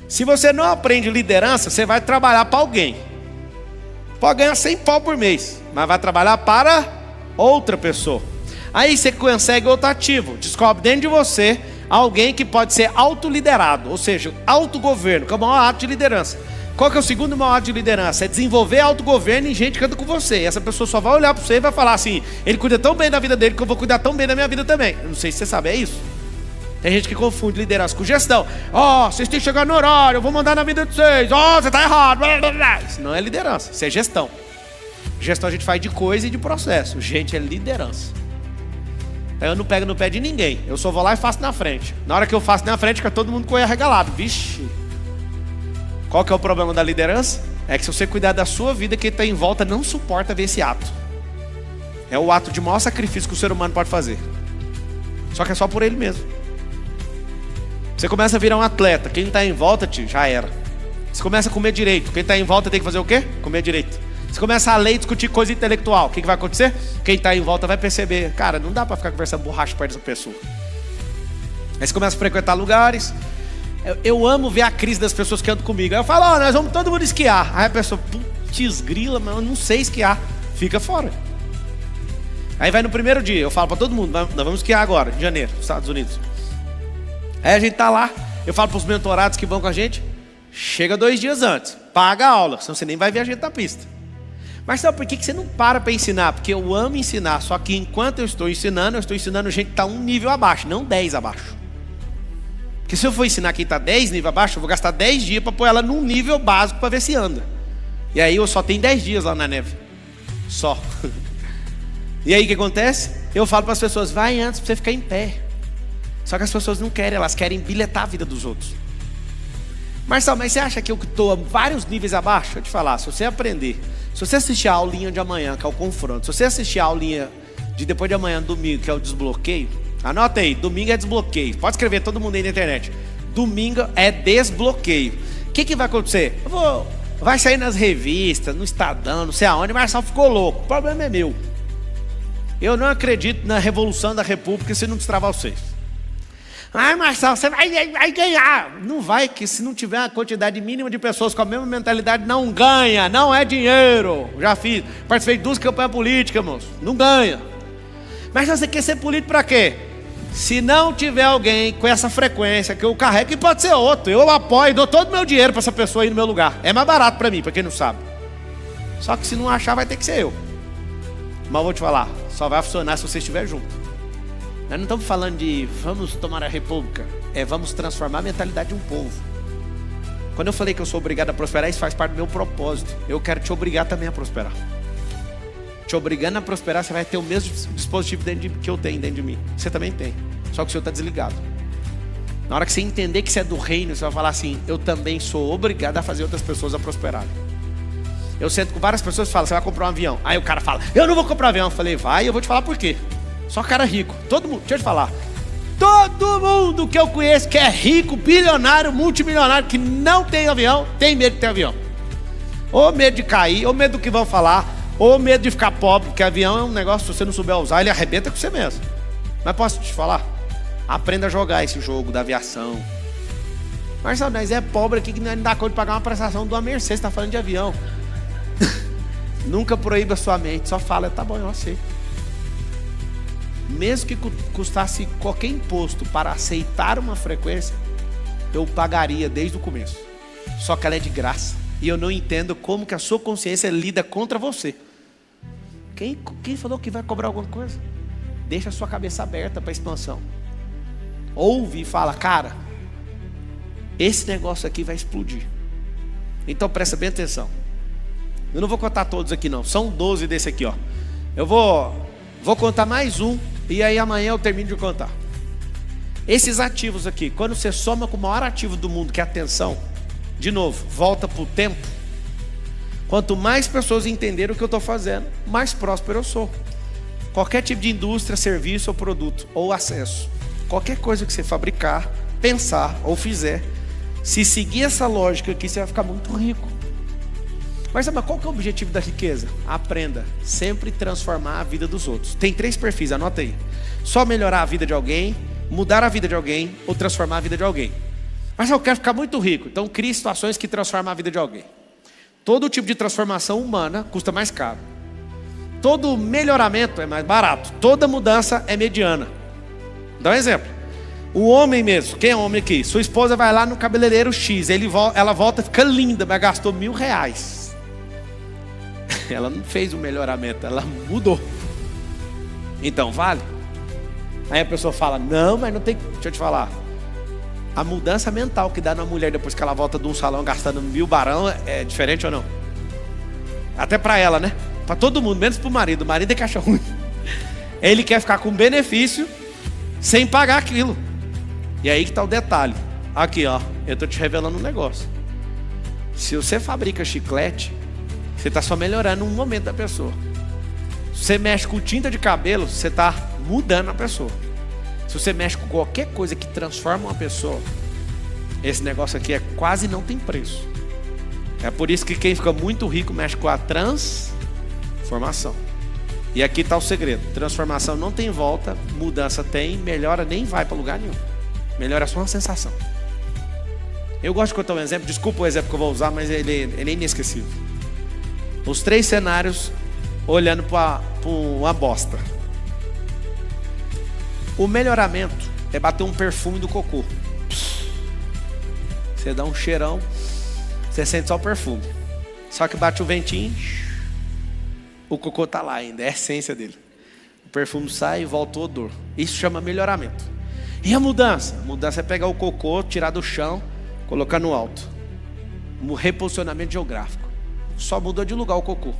Se você não aprende liderança, você vai trabalhar para alguém. Pode ganhar 100 pau por mês, mas vai trabalhar para outra pessoa. Aí você consegue outro ativo. Descobre dentro de você alguém que pode ser autoliderado, ou seja, autogoverno, que é o maior ato de liderança. Qual que é o segundo maior ato de liderança? É desenvolver autogoverno em gente que anda com você. E essa pessoa só vai olhar para você e vai falar assim: ele cuida tão bem da vida dele que eu vou cuidar tão bem da minha vida também. Eu não sei se você sabe, é isso? Tem gente que confunde liderança com gestão. Ó, vocês têm que chegar no horário, eu vou mandar na vida de vocês. Ó, você tá errado. Isso não é liderança, isso é gestão. Gestão a gente faz de coisa e de processo. Gente, é liderança. Eu não pego no pé de ninguém. Eu só vou lá e faço na frente. Na hora que eu faço na frente, fica todo mundo com o arregalado. Vixe. Qual que é o problema da liderança? É que se você cuidar da sua vida, quem está em volta não suporta ver esse ato. É o ato de maior sacrifício que o ser humano pode fazer. Só que é só por ele mesmo. Você começa a virar um atleta. Quem está em volta, tio, já era. Você começa a comer direito. Quem está em volta tem que fazer o quê? Comer direito. Você começa a ler e discutir coisa intelectual. O que vai acontecer? Quem está em volta vai perceber: cara, não dá para ficar conversando borracha perto dessa pessoa. Aí você começa a frequentar lugares. Eu amo ver a crise das pessoas que andam comigo. Aí eu falo: ó, nós vamos todo mundo esquiar. Aí a pessoa: putz grila, mas eu não sei esquiar. Fica fora. Aí vai no primeiro dia, eu falo para todo mundo: nós vamos esquiar agora, em janeiro, nos Estados Unidos. Aí a gente tá lá, eu falo para os mentorados que vão com a gente: chega 2 dias antes, paga a aula, senão você nem vai ver a gente na pista. Mas sabe por que você não para ensinar? Porque eu amo ensinar, só que enquanto eu estou ensinando gente que está um nível abaixo, não 10 abaixo. Porque se eu for ensinar quem está 10 nível abaixo, eu vou gastar 10 dias para pôr ela num nível básico para ver se anda. E aí eu só tenho 10 dias lá na neve. Só. E aí o que acontece? Eu falo para as pessoas: vai antes para você ficar em pé. Só que as pessoas não querem, elas querem bilhetar a vida dos outros. Marcelo, mas você acha que eu estou vários níveis abaixo? Deixa eu te falar, se você aprender, se você assistir a aulinha de amanhã, que é o confronto, se você assistir a aulinha de depois de amanhã, domingo, que é o desbloqueio, anota aí, domingo é desbloqueio. Pode escrever todo mundo aí na internet. Domingo é desbloqueio. O que vai acontecer? Vai sair nas revistas, no Estadão, não sei aonde, Marcelo ficou louco. O problema é meu. Eu não acredito na revolução da república se não destravar vocês. Ai, Marcelo, você vai ganhar. Não vai, que se não tiver uma quantidade mínima de pessoas com a mesma mentalidade, não ganha, não é dinheiro. Já fiz, participei de 2 campanhas políticas, moço. Não ganha. Mas você quer ser político para quê? Se não tiver alguém com essa frequência que eu carrego, e pode ser outro, eu apoio, dou todo o meu dinheiro para essa pessoa ir no meu lugar. É mais barato para mim, para quem não sabe. Só que se não achar, vai ter que ser eu. Mas eu vou te falar, só vai funcionar se você estiver junto. Nós não estamos falando de vamos tomar a república, é vamos transformar a mentalidade de um povo. Quando eu falei que eu sou obrigado a prosperar, isso faz parte do meu propósito. Eu quero te obrigar também a prosperar. Te obrigando a prosperar, você vai ter o mesmo dispositivo que eu tenho dentro de mim. Você também tem, só que o seu está desligado. Na hora que você entender que você é do reino, você vai falar assim: eu também sou obrigado a fazer outras pessoas a prosperarem. Eu sento com várias pessoas e falo: você vai comprar um avião. Aí o cara fala: eu não vou comprar um avião. Eu falei: vai, eu vou te falar por quê. Só cara rico, todo mundo, deixa eu te falar, todo mundo que eu conheço que é rico, bilionário, multimilionário, que não tem avião, tem medo de ter avião. Ou medo de cair, ou medo do que vão falar, ou medo de ficar pobre, porque avião é um negócio, se você não souber usar, ele arrebenta com você mesmo. Mas posso te falar? Aprenda a jogar esse jogo da aviação. Marcelo, nós é pobre aqui que não dá conta de pagar uma prestação de uma Mercedes, você está falando de avião. Nunca proíba a sua mente, só fala: tá bom, eu aceito. Mesmo que custasse qualquer imposto para aceitar uma frequência, eu pagaria desde o começo. Só que ela é de graça. E eu não entendo como que a sua consciência lida contra você. Quem falou que vai cobrar alguma coisa? Deixa a sua cabeça aberta para a expansão. Ouve e fala: cara, esse negócio aqui vai explodir. Então presta bem atenção. Eu não vou contar todos aqui não. São 12 desse aqui, ó. Eu vou contar mais um. E aí amanhã eu termino de contar. Esses ativos aqui, quando você soma com o maior ativo do mundo, que é a atenção, de novo, volta para o tempo. Quanto mais pessoas entenderem o que eu estou fazendo, mais próspero eu sou. Qualquer tipo de indústria, serviço ou produto, ou acesso, qualquer coisa que você fabricar, pensar ou fizer, se seguir essa lógica aqui, você vai ficar muito rico. Mas qual que é o objetivo da riqueza? Aprenda, sempre transformar a vida dos outros. Tem 3 perfis, anota aí. Só melhorar a vida de alguém, mudar a vida de alguém ou transformar a vida de alguém. Mas eu quero ficar muito rico, então crie situações que transformam a vida de alguém. Todo tipo de transformação humana custa mais caro. Todo melhoramento é mais barato. Toda mudança é mediana. Dá um exemplo. O homem mesmo, quem é homem aqui? Sua esposa vai lá no cabeleireiro X, ela volta, fica linda, mas gastou R$1.000. Ela não fez um melhoramento, ela mudou. Então vale? Aí a pessoa fala: não, mas não tem. Deixa eu te falar, a mudança mental que dá na mulher depois que ela volta de um salão gastando 1.000 barão é diferente ou não? Até pra ela, né? Pra todo mundo, menos pro marido. O marido é que acha ruim. Ele quer ficar com benefício sem pagar aquilo. E aí que tá o detalhe. Aqui, ó, eu tô te revelando um negócio. Se você fabrica chiclete, você está só melhorando um momento da pessoa. Se você mexe com tinta de cabelo, você está mudando a pessoa. Se você mexe com qualquer coisa que transforma uma pessoa, esse negócio aqui quase não tem preço. É por isso que quem fica muito rico mexe com a transformação. E aqui está o segredo: transformação não tem volta, mudança tem, melhora nem vai para lugar nenhum. Melhora só uma sensação. Eu gosto de contar um exemplo, desculpa o exemplo que eu vou usar, mas ele é inesquecível. Os 3 cenários olhando para uma bosta. O melhoramento é bater um perfume do cocô. Você dá um cheirão, você sente só o perfume. Só que bate o ventinho, o cocô tá lá ainda, é a essência dele. O perfume sai e volta o odor. Isso chama melhoramento. E a mudança? A mudança é pegar o cocô, tirar do chão, colocar no alto. Um reposicionamento geográfico. Só mudou de lugar o cocô.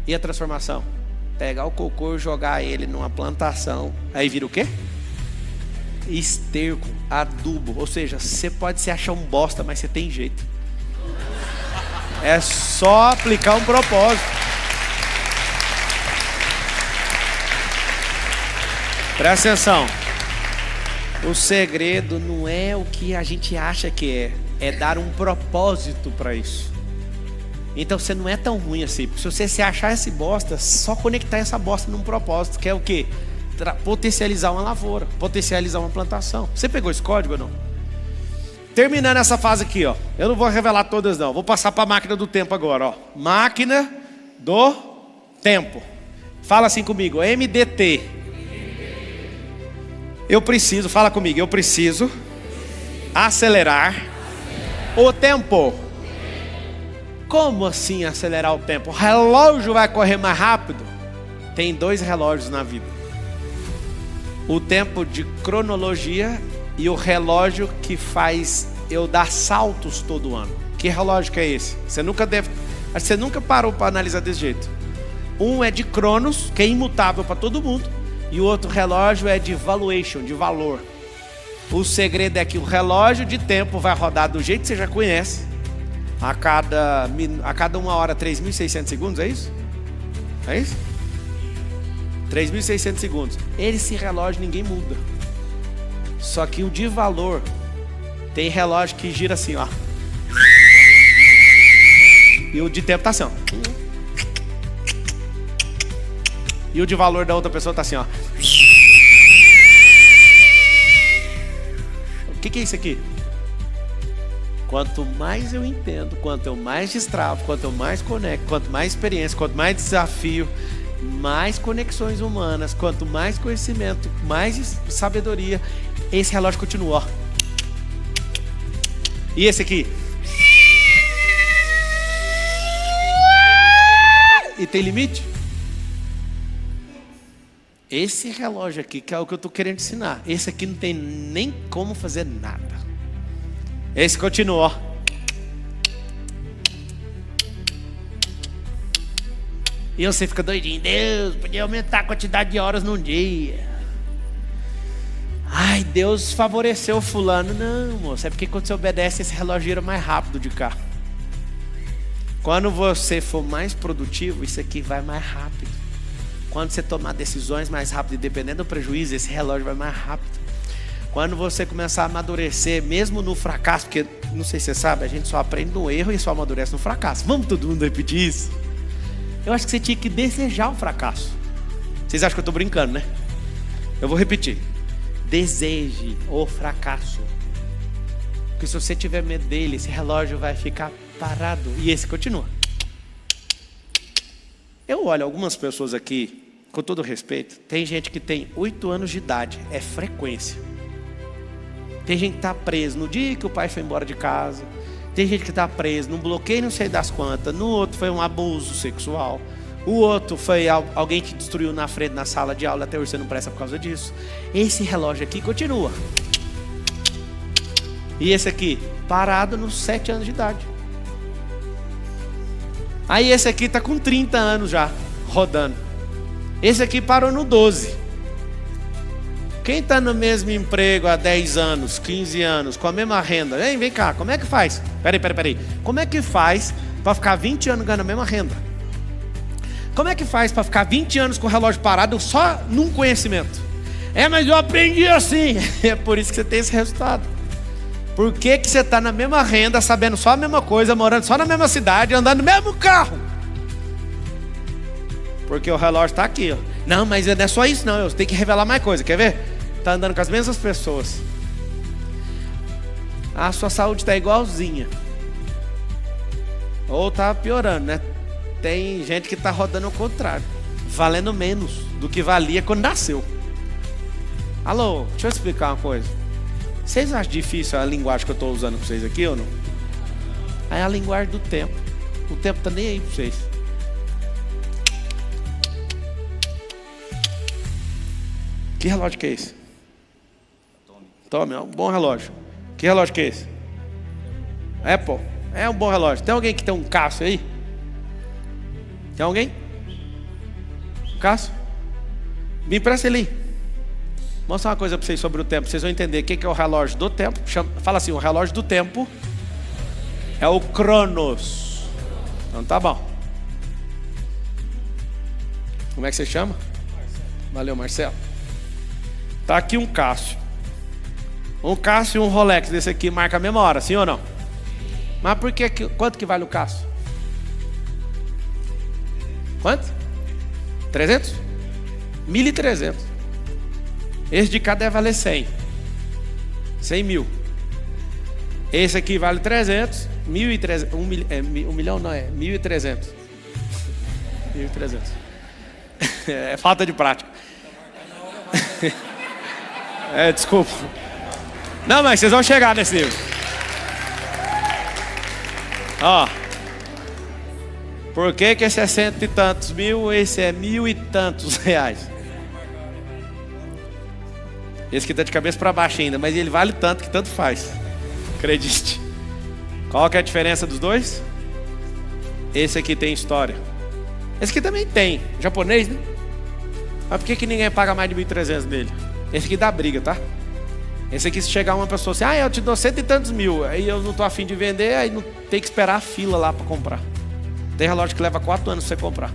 E a transformação? Pegar o cocô e jogar ele numa plantação. Aí vira o quê? Esterco, adubo. Ou seja, você pode se achar um bosta, mas você tem jeito. É só aplicar um propósito. Presta atenção. O segredo não é o que a gente acha que é dar um propósito para isso. Então você não é tão ruim assim. Se você se achar esse bosta, só conectar essa bosta num propósito, que é o quê? potencializar uma lavoura, potencializar uma plantação. Você pegou esse código ou não? Terminando essa fase aqui, ó. Eu não vou revelar todas não. Vou passar para a máquina do tempo agora, ó. Máquina do tempo. Fala assim comigo, MDT. Eu preciso, fala comigo, eu preciso acelerar o tempo. Como assim acelerar o tempo? O relógio vai correr mais rápido? Tem 2 relógios na vida. O tempo de cronologia e o relógio que faz eu dar saltos todo ano. Que relógio que é esse? Você nunca parou para analisar desse jeito. Um é de Cronos, que é imutável para todo mundo, e o outro relógio é de valuation, de valor. O segredo é que o relógio de tempo vai rodar do jeito que você já conhece, a cada 1 hora 3.600 segundos, é isso? É isso? 3.600 segundos. Esse relógio ninguém muda. Só que o de valor, tem relógio que gira assim, ó. E o de tempo tá assim, ó. E o de valor da outra pessoa tá assim, ó. O que é isso aqui? Quanto mais eu entendo, quanto eu mais destravo, quanto eu mais conecto, quanto mais experiência, quanto mais desafio, mais conexões humanas, quanto mais conhecimento, mais sabedoria, esse relógio continua, ó. E esse aqui? E tem limite? Esse relógio aqui, que é o que eu estou querendo ensinar. Esse aqui não tem nem como fazer nada. Esse continua, ó. E você fica doidinho. Deus, podia aumentar a quantidade de horas num dia. Ai, Deus favoreceu o fulano. Não, moço, é porque quando você obedece, esse relógio gira mais rápido de cá. Quando você for mais produtivo, isso aqui vai mais rápido. Quando você tomar decisões mais rápido, e dependendo do prejuízo, esse relógio vai mais rápido. Quando você começar a amadurecer, mesmo no fracasso, porque, não sei se você sabe, a gente só aprende no erro e só amadurece no fracasso. Vamos todo mundo repetir isso? Eu acho que você tinha que desejar o fracasso. Vocês acham que eu estou brincando, né? Eu vou repetir. Deseje o fracasso. Porque se você tiver medo dele, esse relógio vai ficar parado. E esse continua. Eu olho algumas pessoas aqui, com todo respeito, tem gente que tem 8 anos de idade, é frequência. Tem gente que está preso no dia que o pai foi embora de casa. Tem gente que está preso num bloqueio não sei das quantas. No outro foi um abuso sexual. O outro foi alguém que destruiu na frente, na sala de aula. Até hoje você não presta por causa disso. Esse relógio aqui continua. E esse aqui, parado nos 7 anos de idade. Aí esse aqui está com 30 anos já, rodando. Esse aqui parou no 12. Quem está no mesmo emprego há 10 anos, 15 anos, com a mesma renda? Vem cá, como é que faz? Peraí. Como é que faz para ficar 20 anos ganhando a mesma renda? Como é que faz para ficar 20 anos com o relógio parado só num conhecimento? Mas eu aprendi assim. É por isso que você tem esse resultado. Por que você está na mesma renda, sabendo só a mesma coisa, morando só na mesma cidade, andando no mesmo carro? Porque o relógio está aqui, ó. Não, mas não é só isso não, eu tenho que revelar mais coisa, quer ver? Está andando com as mesmas pessoas. A sua saúde está igualzinha. Ou está piorando, né? Tem gente que está rodando ao contrário, valendo menos do que valia quando nasceu. Alô, deixa eu explicar uma coisa. Vocês acham difícil a linguagem que eu estou usando para vocês aqui ou não? É a linguagem do tempo. O tempo está nem aí para vocês. Que relógio que é esse? Tome, é um bom relógio. Que relógio que é esse? Apple. É um bom relógio. Tem alguém que tem um Cássio aí? Tem alguém? Cássio? Me empresta ele aí. Vou mostrar uma coisa para vocês sobre o tempo. Vocês vão entender o que é o relógio do tempo. Fala assim, o relógio do tempo é o Cronos. Então tá bom. Como é que você chama? Valeu, Marcelo. Tá aqui um Cássio. Um Cássio e um Rolex desse aqui marca a mesma hora, sim ou não? Mas por que, quanto que vale o Cássio? Quanto? 300? 1.300. Esse de cá deve valer 100. 100 mil. Esse aqui vale 300. 1.300. 1 milhão não, é 1.300. 1.300. É falta de prática. Desculpa. Não, mas vocês vão chegar nesse nível. Ó. Por que esse é 100 e tantos mil, esse é 1.000 e tantos reais? Esse aqui tá de cabeça para baixo ainda, mas ele vale tanto que tanto faz. Acredite. Qual que é a diferença dos dois? Esse aqui tem história. Esse aqui também tem. Japonês, né? Mas por que ninguém paga mais de 1.300 nele? Esse aqui dá briga, tá? Esse aqui, se chegar uma pessoa assim, eu te dou 100 e tantos mil, aí eu não tô afim de vender, aí não tem que esperar a fila lá para comprar. Tem relógio que leva 4 anos para você comprar.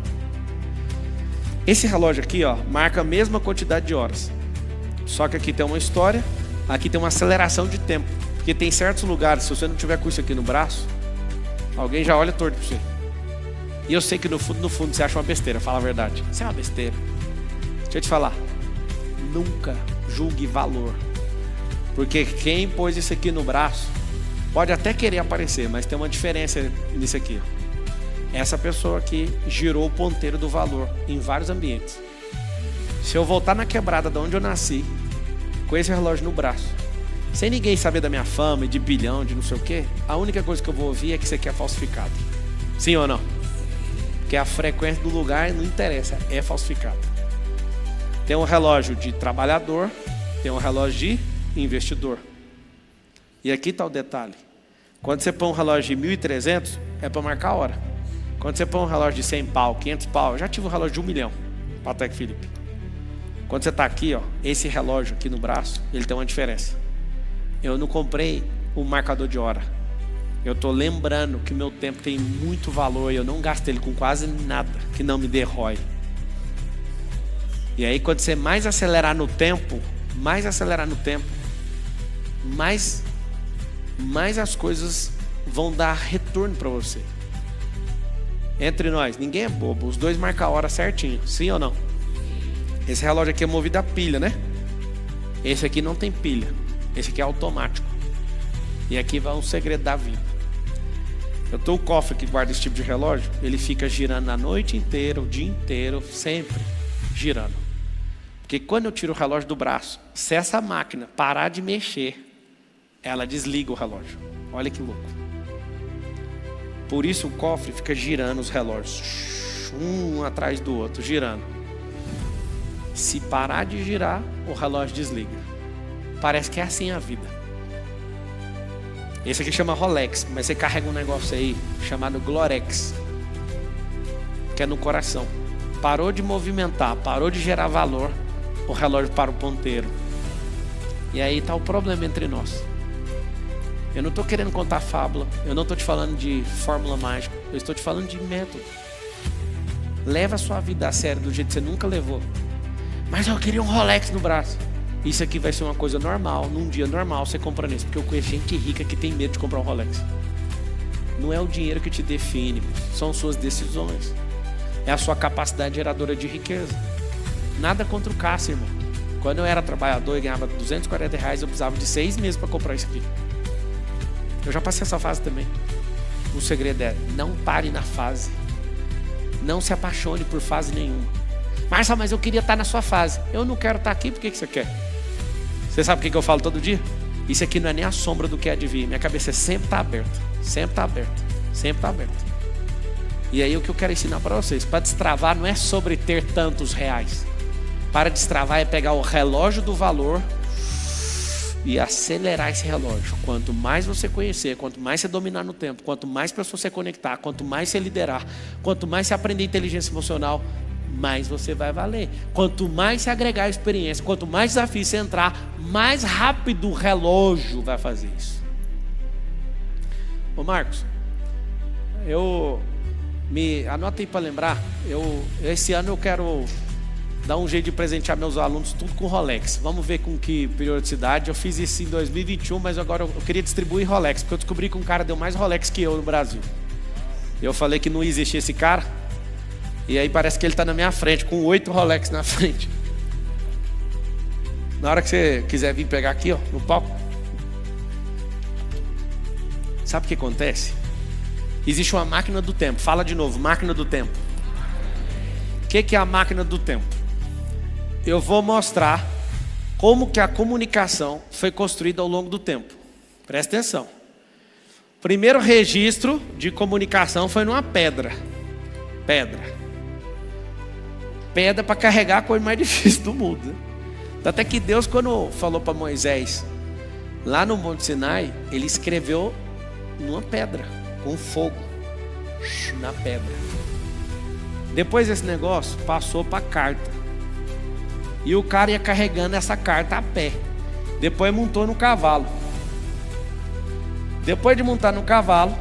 Esse relógio aqui, ó, marca a mesma quantidade de horas. Só que aqui tem uma história, aqui tem uma aceleração de tempo. Porque tem certos lugares, se você não tiver com isso aqui no braço, alguém já olha torto para você. E eu sei que no fundo você acha uma besteira, fala a verdade. Isso é uma besteira. Deixa eu te falar. Nunca julgue valor. Porque quem pôs isso aqui no braço pode até querer aparecer, mas tem uma diferença nisso aqui. Essa pessoa aqui girou o ponteiro do valor em vários ambientes. Se eu voltar na quebrada de onde eu nasci, com esse relógio no braço, sem ninguém saber da minha fama e de bilhão, de não sei o que, a única coisa que eu vou ouvir é que isso aqui é falsificado. Sim ou não? Porque a frequência do lugar não interessa, é falsificado. Tem um relógio de trabalhador, tem um relógio de investidor. E aqui está o detalhe. Quando você põe um relógio de 1.300, é para marcar a hora. Quando você põe um relógio de 100 pau, 500 pau, eu já tive um relógio de 1 milhão, Patek Philippe. Quando você está aqui, ó, esse relógio aqui no braço, ele tem uma diferença. Eu não comprei um marcador de hora. Eu estou lembrando que meu tempo tem muito valor e eu não gasto ele com quase nada que não me dê ROI. E aí quando você mais acelerar no tempo, mais as coisas vão dar retorno para você. Entre nós, ninguém é bobo. Os dois marcam a hora certinho, sim ou não? Esse relógio aqui é movido a pilha, né? Esse aqui não tem pilha. Esse aqui é automático. E aqui vai um segredo da vida. Eu tenho o cofre que guarda esse tipo de relógio. Ele fica girando a noite inteira, o dia inteiro, sempre girando. Porque quando eu tiro o relógio do braço, se essa máquina parar de mexer, ela desliga o relógio. Olha que louco. Por isso o cofre fica girando os relógios, um atrás do outro, girando. Se parar de girar, o relógio desliga. Parece que é assim a vida. Esse aqui chama Rolex, mas você carrega um negócio aí chamado Glorex, que é no coração. Parou de movimentar, parou de gerar valor, o relógio para o ponteiro. E aí está o problema entre nós. Eu não estou querendo contar fábula, eu não estou te falando de fórmula mágica, eu estou te falando de método. Leva a sua vida a sério do jeito que você nunca levou. Mas eu queria um Rolex no braço. Isso aqui vai ser uma coisa normal, num dia normal você compra nisso. Porque eu conheço gente rica que tem medo de comprar um Rolex. Não é o dinheiro que te define, são suas decisões. É a sua capacidade geradora de riqueza. Nada contra o Cássio, irmão. Quando eu era trabalhador e ganhava R$240, eu precisava de 6 meses para comprar isso aqui. Eu já passei essa fase também. O segredo é, não pare na fase. Não se apaixone por fase nenhuma. Marcia, mas eu queria estar na sua fase. Eu não quero estar aqui, por que você quer? Você sabe o que eu falo todo dia? Isso aqui não é nem a sombra do que é de vir. Minha cabeça sempre está aberta. Sempre está aberta. Sempre está aberta. E aí o que eu quero ensinar para vocês, para destravar não é sobre ter tantos reais. Para destravar é pegar o relógio do valor e acelerar esse relógio. Quanto mais você conhecer, quanto mais você dominar no tempo, quanto mais pessoas você conectar, quanto mais você liderar, quanto mais você aprender inteligência emocional, mais você vai valer. Quanto mais você agregar experiência, quanto mais desafio você entrar, mais rápido o relógio vai fazer isso. Ô Marcos, anota aí para lembrar, esse ano eu quero dar um jeito de presentear meus alunos tudo com Rolex. Vamos ver com que periodicidade. Eu fiz isso em 2021, mas agora eu queria distribuir Rolex, porque eu descobri que um cara deu mais Rolex que eu no Brasil. Eu falei que não existia esse cara, e aí parece que ele está na minha frente, com 8 Rolex na frente. Na hora que você quiser vir pegar aqui, ó, no palco. Sabe o que acontece? Existe uma máquina do tempo. Fala de novo, máquina do tempo. O que é a máquina do tempo? Eu vou mostrar como que a comunicação foi construída ao longo do tempo. Presta atenção. Primeiro registro de comunicação foi numa pedra. Pedra para carregar a coisa mais difícil do mundo, né? Até que Deus, quando falou para Moisés, lá no Monte Sinai, ele escreveu numa pedra, com fogo, na pedra. Depois esse negócio passou para carta. E o cara ia carregando essa carta a pé. Depois montou no cavalo. Depois de montar no cavalo,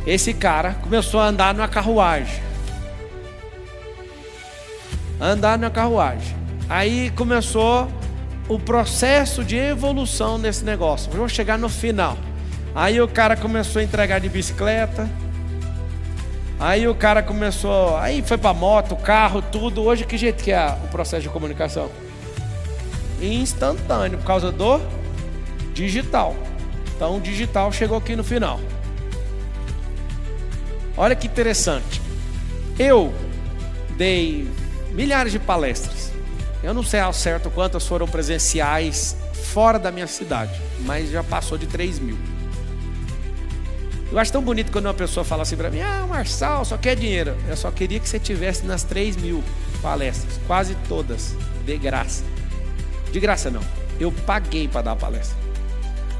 esse cara começou a andar numa carruagem. Aí começou o processo de evolução nesse negócio. Vamos chegar no final. Aí o cara começou a entregar de bicicleta. Aí o cara começou... Aí foi para moto, carro, tudo. Hoje que jeito que é o processo de comunicação? Instantâneo, por causa do digital. Então o digital chegou aqui no final. Olha que interessante. Eu dei milhares de palestras. Eu não sei ao certo quantas foram presenciais fora da minha cidade, mas já passou de 3.000. Eu acho tão bonito quando uma pessoa fala assim para mim: ah, Marçal, só quer dinheiro. Eu só queria que você tivesse nas 3.000 palestras, quase todas, de graça. De graça não, eu paguei para dar a palestra.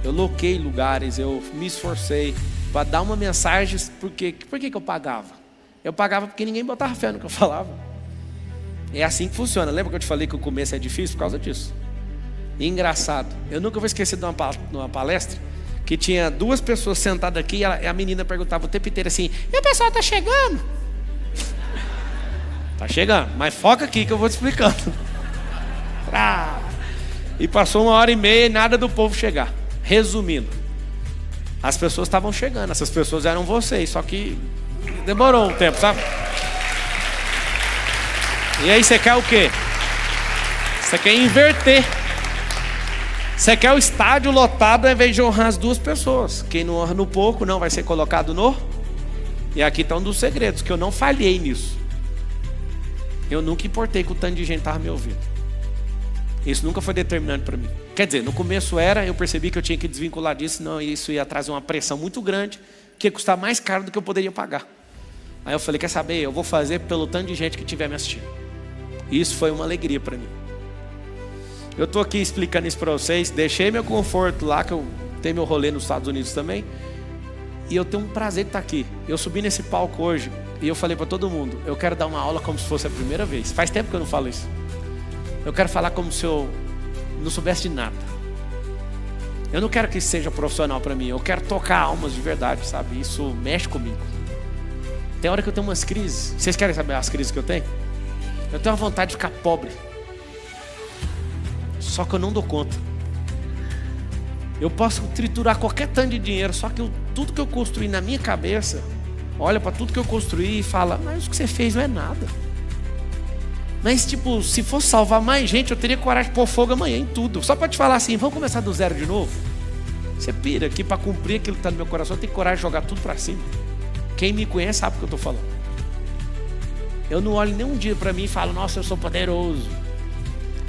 Eu loquei lugares, eu me esforcei para dar uma mensagem. Por que eu pagava? Eu pagava porque ninguém botava fé no que eu falava. É assim que funciona. Lembra que eu te falei que o começo é difícil por causa disso? E engraçado, eu nunca vou esquecer de uma palestra que tinha 2 pessoas sentadas aqui e a menina perguntava o tempo inteiro assim: e o pessoal tá chegando? Tá chegando, mas foca aqui que eu vou te explicando. E passou 1h30 e nada do povo chegar. Resumindo, as pessoas estavam chegando, essas pessoas eram vocês, só que demorou um tempo, sabe? E aí você quer o quê? Você quer inverter. Você quer o estádio lotado ao invés de honrar as 2 pessoas. Quem não honra no pouco não vai ser colocado no... E aqui está um dos segredos, que eu não falhei nisso. Eu nunca importei que o tanto de gente estava me ouvindo. Isso nunca foi determinante para mim. Quer dizer, no começo eu percebi que eu tinha que desvincular disso, senão isso ia trazer uma pressão muito grande, que ia custar mais caro do que eu poderia pagar. Aí eu falei: quer saber? Eu vou fazer pelo tanto de gente que estiver me assistindo. Isso foi uma alegria para mim. Eu estou aqui explicando isso para vocês. Deixei meu conforto lá, que eu tenho meu rolê nos Estados Unidos também. E eu tenho um prazer de estar aqui. Eu subi nesse palco hoje e eu falei para todo mundo: eu quero dar uma aula como se fosse a primeira vez. Faz tempo que eu não falo isso. Eu quero falar como se eu não soubesse de nada. Eu não quero que isso seja profissional para mim. Eu quero tocar almas de verdade, sabe? Isso mexe comigo. Tem hora que eu tenho umas crises. Vocês querem saber as crises que eu tenho? Eu tenho a vontade de ficar pobre. Só que eu não dou conta. Eu posso triturar qualquer tanto de dinheiro, só que tudo que eu construí na minha cabeça, olha para tudo que eu construí e fala: mas o que você fez não é nada. Mas tipo, se fosse salvar mais gente, eu teria coragem de pôr fogo amanhã em tudo. Só para te falar assim: vamos começar do zero de novo? Você pira que para cumprir aquilo que está no meu coração, eu tenho coragem de jogar tudo para cima. Quem me conhece sabe o que eu estou falando. Eu não olho nem um dia para mim e falo: nossa, eu sou poderoso.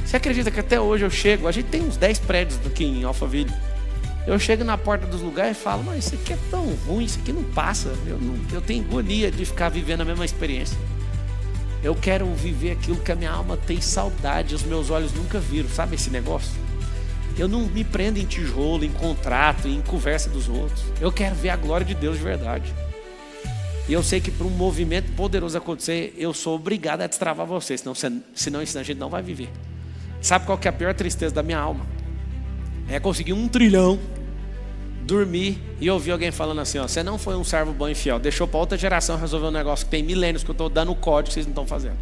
Você acredita que até hoje eu chego... A gente tem uns 10 prédios aqui em Alphaville. Eu chego na porta dos lugares e falo: mas isso aqui é tão ruim, isso aqui não passa. Eu tenho agonia de ficar vivendo a mesma experiência. Eu quero viver aquilo que a minha alma tem saudade, os meus olhos nunca viram. Sabe esse negócio? Eu não me prendo em tijolo, em contrato, em conversa dos outros. Eu quero ver a glória de Deus de verdade. E eu sei que para um movimento poderoso acontecer, eu sou obrigado a destravar você, senão a gente não vai viver. Sabe qual que é a pior tristeza da minha alma? É conseguir 1 trilhão, dormir e ouvir alguém falando assim: ó, você não foi um servo bom e fiel, deixou para outra geração resolver um negócio que tem milênios que eu estou dando o código que vocês não estão fazendo.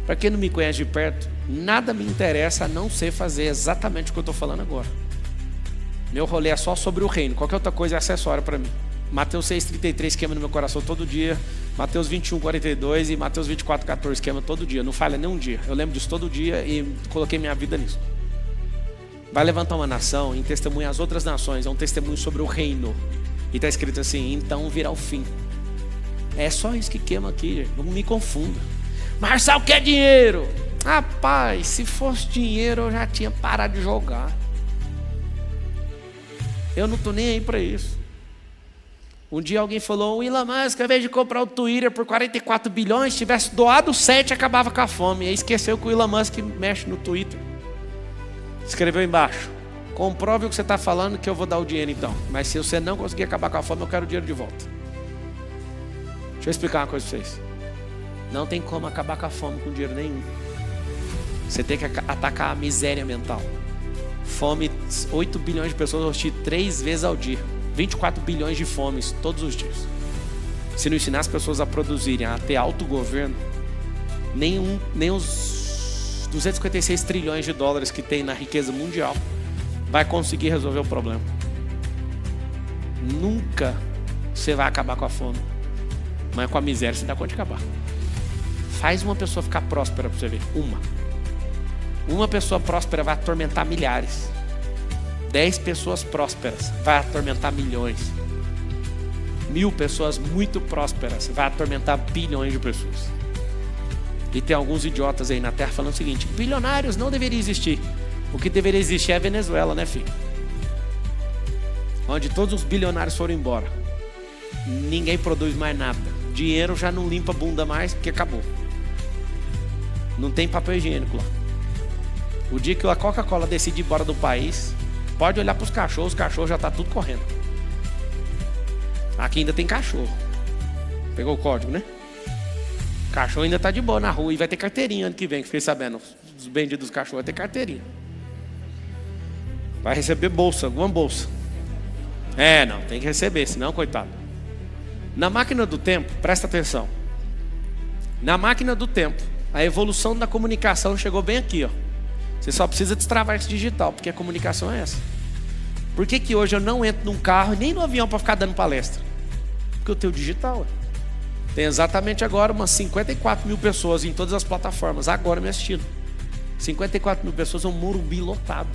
Para quem não me conhece de perto, nada me interessa a não ser fazer exatamente o que eu estou falando agora. Meu rolê é só sobre o reino, qualquer outra coisa é acessória para mim. Mateus 6,33 queima no meu coração todo dia. Mateus 21,42 e Mateus 24,14 queima todo dia. Não falha nem um dia. Eu lembro disso todo dia e coloquei minha vida nisso. Vai levantar uma nação em testemunho às outras nações. É um testemunho sobre o reino. E está escrito assim: então virá o fim. É só isso que queima aqui, gente. Não me confunda. Marçal quer dinheiro. Rapaz, se fosse dinheiro eu já tinha parado de jogar. Eu não estou nem aí para isso. Um dia alguém falou: o Elon Musk, ao invés de comprar o Twitter por 44 bilhões, se tivesse doado 7, acabava com a fome. E aí esqueceu que o Elon Musk mexe no Twitter. Escreveu embaixo: comprove o que você está falando que eu vou dar o dinheiro então. Mas se você não conseguir acabar com a fome, eu quero o dinheiro de volta. Deixa eu explicar uma coisa para vocês. Não tem como acabar com a fome com dinheiro nenhum. Você tem que atacar a miséria mental. Fome, 8 bilhões de pessoas hostil 3 vezes ao dia. 24 bilhões de fomes todos os dias. Se não ensinar as pessoas a produzirem, a ter autogoverno, nem os 256 trilhões de dólares que tem na riqueza mundial vai conseguir resolver o problema. Nunca você vai acabar com a fome, mas com a miséria você dá conta de acabar. Faz uma pessoa ficar próspera para você ver. Uma pessoa próspera vai atormentar milhares. 10 pessoas prósperas vai atormentar milhões. 1000 pessoas muito prósperas vai atormentar bilhões de pessoas. E tem alguns idiotas aí na terra falando o seguinte: bilionários não deveriam existir. O que deveria existir é a Venezuela, né, filho? Onde todos os bilionários foram embora. Ninguém produz mais nada. Dinheiro já não limpa a bunda mais porque acabou. Não tem papel higiênico lá. O dia que a Coca-Cola decide ir embora do país, pode olhar para os cachorros já está tudo correndo. Aqui ainda tem cachorro. Pegou o código, né? Cachorro ainda está de boa na rua e vai ter carteirinha ano que vem, que fiquei sabendo. Os benditos dos cachorros vai ter carteirinha. Vai receber bolsa, alguma bolsa. Não, tem que receber, senão, coitado. Na máquina do tempo, presta atenção. Na máquina do tempo, a evolução da comunicação chegou bem aqui, ó. Você só precisa destravar esse digital, porque a comunicação é essa. Por que hoje eu não entro num carro e nem no avião para ficar dando palestra? Porque eu tenho digital. Tem exatamente agora umas 54 mil pessoas em todas as plataformas, agora me assistindo. 54 mil pessoas, é um Morumbi lotado.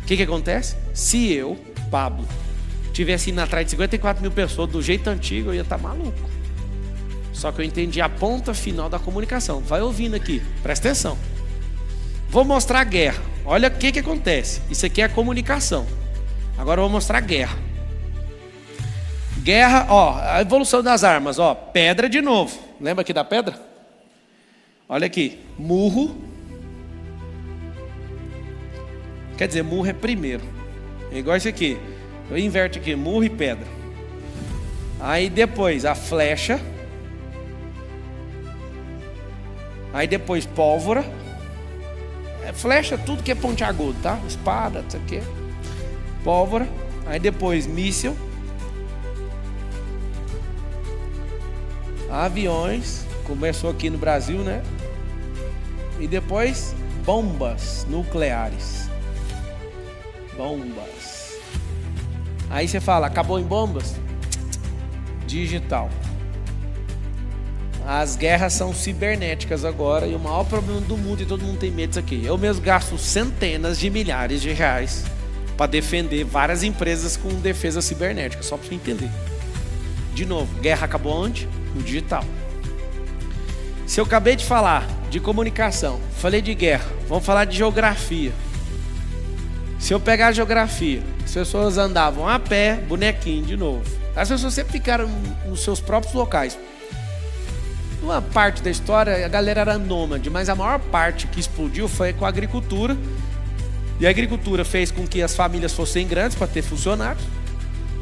O que acontece? Se eu, Pablo, tivesse indo atrás de 54 mil pessoas do jeito antigo, eu ia estar maluco. Só que eu entendi a ponta final da comunicação. Vai ouvindo aqui, presta atenção. Vou mostrar a guerra. Olha o que acontece. Isso aqui é a comunicação. Agora eu vou mostrar a guerra. Guerra, ó, a evolução das armas, ó, pedra de novo. Lembra aqui da pedra? Olha aqui, murro. Quer dizer, murro é primeiro. É igual isso aqui. Eu inverto aqui, murro e pedra. Aí depois a flecha. Aí depois pólvora. Flecha, tudo que é pontiagudo, tá? Espada, isso aqui. Pólvora. Aí depois míssil. Aviões. Começou aqui no Brasil, né? E depois bombas nucleares. Bombas. Aí você fala, acabou em bombas? Digital. As guerras são cibernéticas agora e o maior problema do mundo, e todo mundo tem medo disso aqui. Eu mesmo gasto centenas de milhares de reais para defender várias empresas com defesa cibernética, só para você entender. De novo, guerra acabou onde? No digital. Se eu acabei de falar de comunicação, falei de guerra, vamos falar de geografia. Se eu pegar a geografia, as pessoas andavam a pé, bonequinho de novo. As pessoas sempre ficaram nos seus próprios locais. Uma parte da história, a galera era nômade, mas a maior parte que explodiu foi com a agricultura. E a agricultura fez com que as famílias fossem grandes para ter funcionários.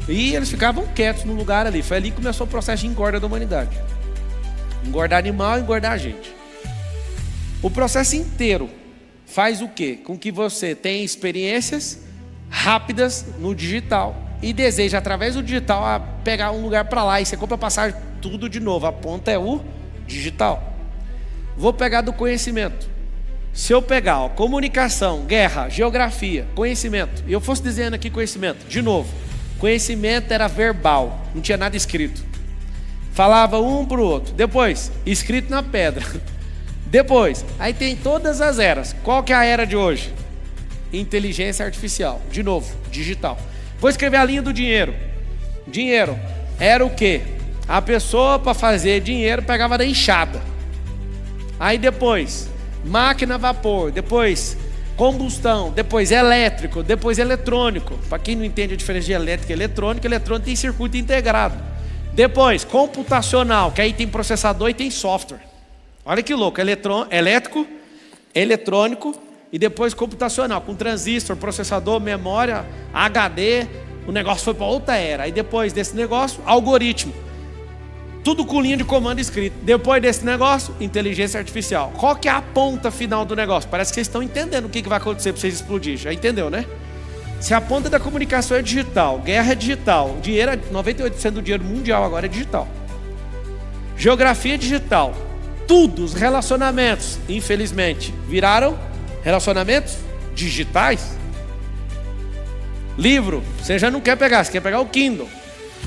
E eles ficavam quietos no lugar ali. Foi ali que começou o processo de engorda da humanidade. Engordar animal e engordar a gente. O processo inteiro faz o quê? Com que você tenha experiências rápidas no digital e deseja, através do digital, pegar um lugar para lá. E você compra passagem, tudo de novo. A ponta é o digital. Vou pegar do conhecimento. Se eu pegar, ó, comunicação, guerra, geografia, conhecimento, e eu fosse dizendo aqui conhecimento, de novo, Conhecimento era verbal, não tinha nada escrito. Falava um para o outro. Depois, escrito na pedra. Depois, aí tem todas as eras. Qual que é a era de hoje? Inteligência artificial. De novo, digital. Vou escrever a linha do dinheiro. Dinheiro era o quê? A pessoa, para fazer dinheiro, pegava da enxada. Aí depois, máquina a vapor. Depois, combustão. Depois, elétrico. Depois, eletrônico. Para quem não entende a diferença de elétrico e eletrônico, eletrônico tem circuito integrado. Depois, computacional, que aí tem processador e tem software. Olha que louco, elétrico, eletrônico e depois computacional, com transistor, processador, memória, HD, o negócio foi para outra era. Aí depois desse negócio, algoritmo. Tudo com linha de comando escrito. Depois desse negócio, inteligência artificial. Qual que é a ponta final do negócio? Parece que vocês estão entendendo o que vai acontecer para vocês explodir. Já entendeu, né? Se a ponta da comunicação é digital, guerra é digital, dinheiro é 98% do dinheiro mundial agora é digital. Geografia é digital. Tudo, os relacionamentos, infelizmente, viraram relacionamentos digitais. Livro, você já não quer pegar, você quer pegar o Kindle.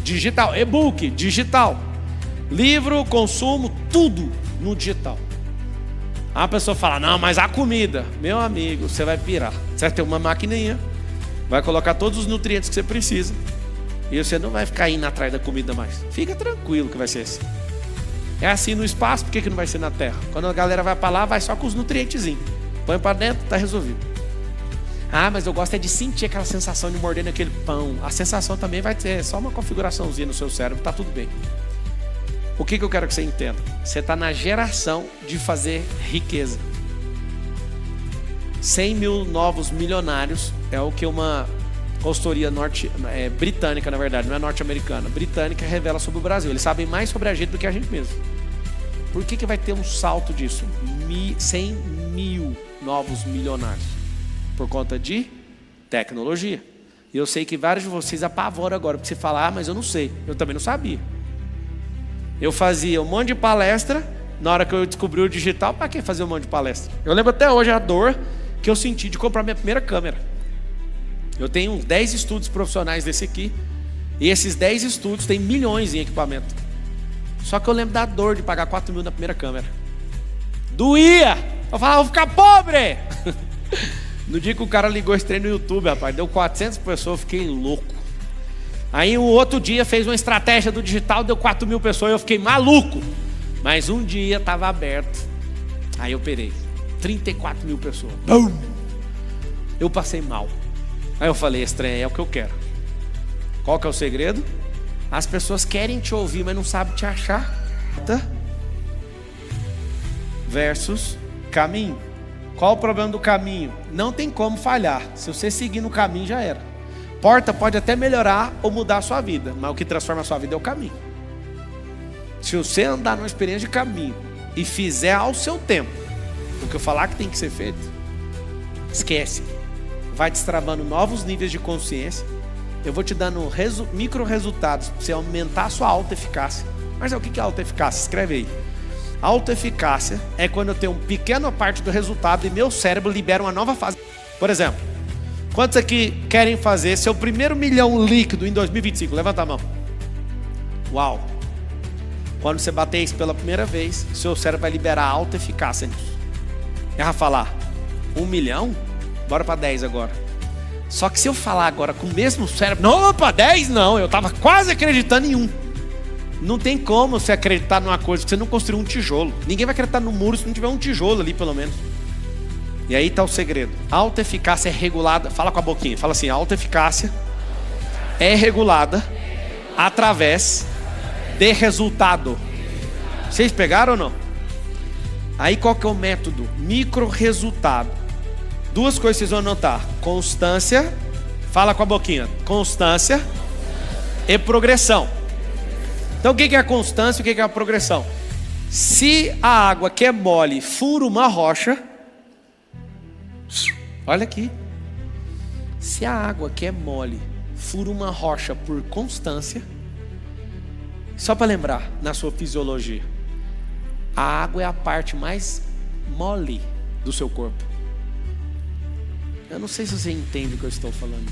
Digital, e-book, digital. Livro, consumo, tudo no digital. Aí a pessoa fala, não, mas a comida, meu amigo, você vai pirar. Você vai ter uma maquininha, vai colocar todos os nutrientes que você precisa. E você não vai ficar indo atrás da comida mais. Fica tranquilo que vai ser assim. É assim no espaço, por que não vai ser na Terra? Quando a galera vai para lá, vai só com os nutrientezinhos. Põe para dentro, tá resolvido. Ah, mas eu gosto é de sentir aquela sensação de morder naquele pão. A sensação também vai ter só uma configuraçãozinha no seu cérebro, tá tudo bem. O que eu quero que você entenda? Você está na geração de fazer riqueza. 100 mil novos milionários é o que uma consultoria britânica, na verdade, não é norte-americana, britânica, revela sobre o Brasil. Eles sabem mais sobre a gente do que a gente mesmo. Por que vai ter um salto disso? 100 mil novos milionários. Por conta de tecnologia. E eu sei que vários de vocês apavoram agora, porque você fala, mas eu não sei. Eu também não sabia. Eu fazia um monte de palestra, na hora que eu descobri o digital, para que fazer um monte de palestra? Eu lembro até hoje a dor que eu senti de comprar minha primeira câmera. Eu tenho uns 10 estúdios profissionais desse aqui. E esses 10 estúdios têm milhões em equipamento. Só que eu lembro da dor de pagar 4 mil na primeira câmera. Doía! Eu falava, vou ficar pobre! No dia que o cara ligou esse trem no YouTube, rapaz, deu 400 pessoas, eu fiquei louco. Aí o outro dia fez uma estratégia do digital, deu 4 mil pessoas, eu fiquei maluco. Mas um dia estava aberto. Aí eu operei. 34 mil pessoas. Bum! Eu passei mal. Aí eu falei, esse trem é o que eu quero. Qual que é o segredo? As pessoas querem te ouvir, mas não sabem te achar. Versus caminho. Qual o problema do caminho? Não tem como falhar. Se você seguir no caminho, já era. Porta pode até melhorar ou mudar a sua vida, mas o que transforma a sua vida é o caminho. Se você andar numa experiência de caminho e fizer ao seu tempo o que eu falar que tem que ser feito, esquece. Vai destravando novos níveis de consciência. Eu vou te dando micro resultados para você aumentar a sua autoeficácia. Mas o que é autoeficácia? Escreve aí. Autoeficácia é quando eu tenho uma pequena parte do resultado e meu cérebro libera uma nova fase. Por exemplo, quantos aqui querem fazer seu primeiro milhão líquido em 2025? Levanta a mão. Uau! Quando você bater isso pela primeira vez, seu cérebro vai liberar autoeficácia nisso. Vai falar, 1 milhão? Bora para 10 agora. Só que se eu falar agora com o mesmo cérebro, não, para 10 não, eu estava quase acreditando em 1. Não tem como você acreditar numa coisa que você não construiu um tijolo. Ninguém vai acreditar no muro se não tiver um tijolo ali, pelo menos. E aí está o segredo. A autoeficácia é regulada. Fala com a boquinha. Fala assim, a autoeficácia é regulada através de resultado. Vocês pegaram ou não? Aí qual que é o método? Micro resultado. 2 coisas vocês vão anotar. Constância. Fala com a boquinha. Constância e progressão. Então o que é a constância e o que é a progressão? Se a água que é mole fura uma rocha, olha aqui. Se a água que é mole fura uma rocha por constância, só para lembrar na sua fisiologia, a água é a parte mais mole do seu corpo. Eu não sei se você entende o que eu estou falando.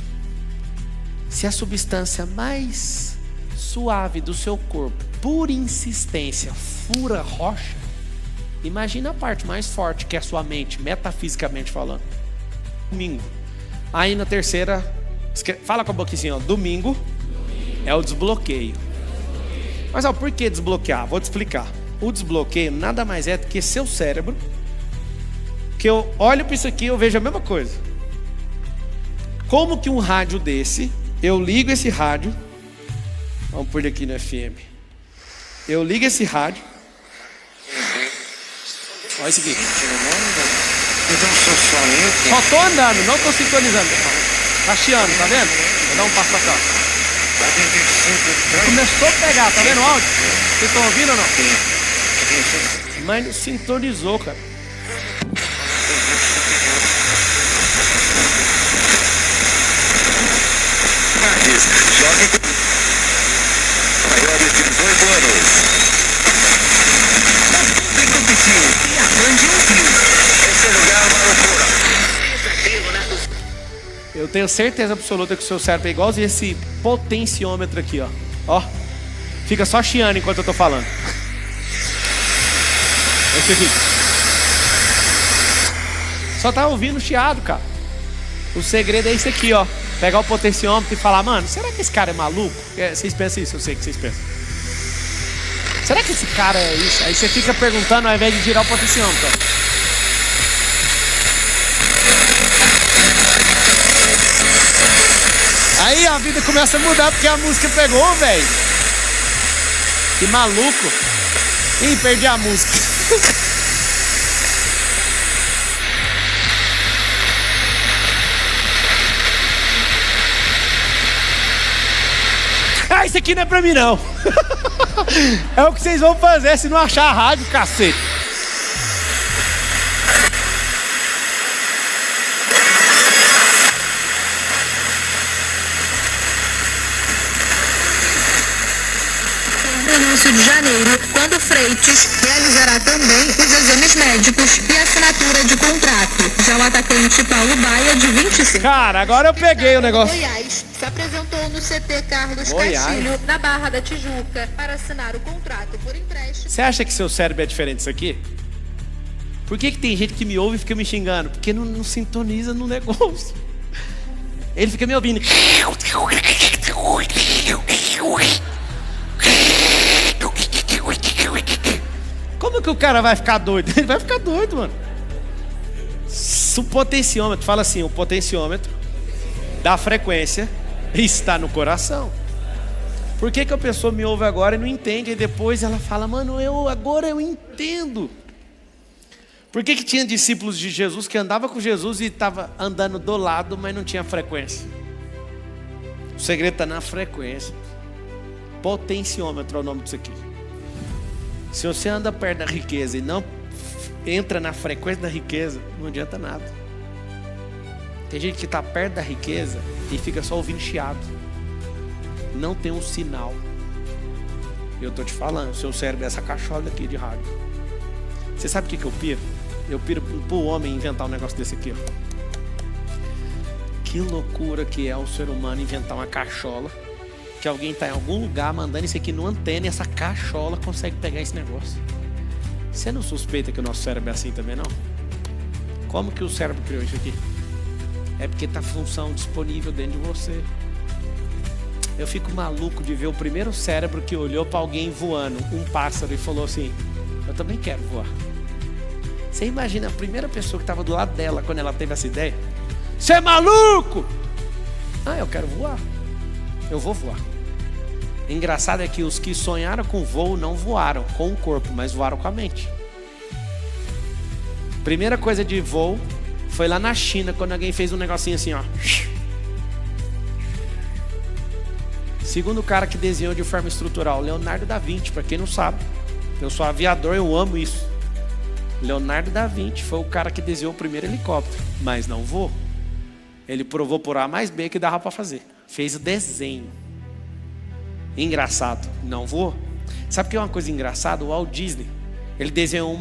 Se a substância mais suave do seu corpo, por insistência, fura rocha, imagina a parte mais forte que é a sua mente, metafisicamente falando. Domingo. Aí na terceira, fala com a boca assim, ó. Domingo é o desbloqueio. Mas ó, por que desbloquear? Vou te explicar. O desbloqueio nada mais é do que seu cérebro, que eu olho para isso aqui e eu vejo a mesma coisa. Como que um rádio desse, eu ligo esse rádio, vamos pôr ele aqui no FM. Eu ligo esse rádio. Olha isso aqui. Só tô andando, não tô sintonizando. Tá chiando, tá vendo? Vou dar um passo pra cá. Começou a pegar, tá vendo o áudio? Vocês estão ouvindo ou não? Mas não sintonizou, cara. Jovem maiores de 18 anos. Público pediu e a Band ouviu. Esse lugar é uma loucura. Eu tenho certeza absoluta que o seu cérebro é igualzinho esse potenciômetro aqui, ó. Ó. Fica só chiando enquanto eu tô falando. Esse aqui. Só tá ouvindo chiado, cara. O segredo é esse aqui, ó. Pegar o potenciômetro e falar, mano, será que esse cara é maluco? Vocês pensam isso, eu sei que vocês pensam. Será que esse cara é isso? Aí você fica perguntando ao invés de girar o potenciômetro, ó. Aí a vida começa a mudar porque a música pegou, velho. Que maluco. Ih, perdi a música. Ah, isso aqui não é pra mim não. É o que vocês vão fazer se não achar a rádio, cacete. No início de janeiro, quando Freitas realizará também os exames médicos e assinatura de contrato. Já o atacante Paulo Baia, de 25. Cara, agora eu peguei o negócio. Goiás se apresentou no CT Carlos Goiás. Castilho, na Barra da Tijuca, para assinar o contrato por empréstimo. Você acha que seu cérebro é diferente disso aqui? Por que tem gente que me ouve e fica me xingando? Porque não sintoniza no negócio. Ele fica me ouvindo. Como que o cara vai ficar doido? Ele vai ficar doido, mano. O potenciômetro, fala assim, o potenciômetro da frequência está no coração. Por que a pessoa me ouve agora e não entende? E depois ela fala, mano, agora eu entendo. Por que tinha discípulos de Jesus que andavam com Jesus e estava andando do lado, mas não tinha frequência? O segredo está na frequência. Potenciômetro é o nome disso aqui. Se você anda perto da riqueza e não entra na frequência da riqueza, não adianta nada. Tem gente que está perto da riqueza e fica só ouvindo chiado. Não tem um sinal. Eu estou te falando, seu cérebro é essa caixola aqui de rádio. Você sabe o que eu piro? Eu piro pro homem inventar um negócio desse aqui, ó. Que loucura que é o ser humano inventar uma caixola, que alguém está em algum lugar mandando isso aqui no antena e essa caixola consegue pegar esse negócio. Você não suspeita que o nosso cérebro é assim também, não? Como que o cérebro criou isso aqui? É porque está a função disponível dentro de você. Eu fico maluco de ver o primeiro cérebro que olhou para alguém voando, um pássaro, e falou assim, eu também quero voar. Você imagina a primeira pessoa que estava do lado dela quando ela teve essa ideia? Você é maluco? Ah, eu quero voar. Eu vou voar. Engraçado é que os que sonharam com voo não voaram com o corpo, mas voaram com a mente. Primeira coisa de voo foi lá na China, quando alguém fez um negocinho assim, ó. Segundo cara que desenhou de forma estrutural, Leonardo da Vinci, para quem não sabe. Eu sou aviador, eu amo isso. Leonardo da Vinci foi o cara que desenhou o primeiro helicóptero, mas não voou. Ele provou por A mais B que dava para fazer. Fez o desenho. Engraçado, não voou. Sabe o que é uma coisa engraçada? O Walt Disney, ele desenhou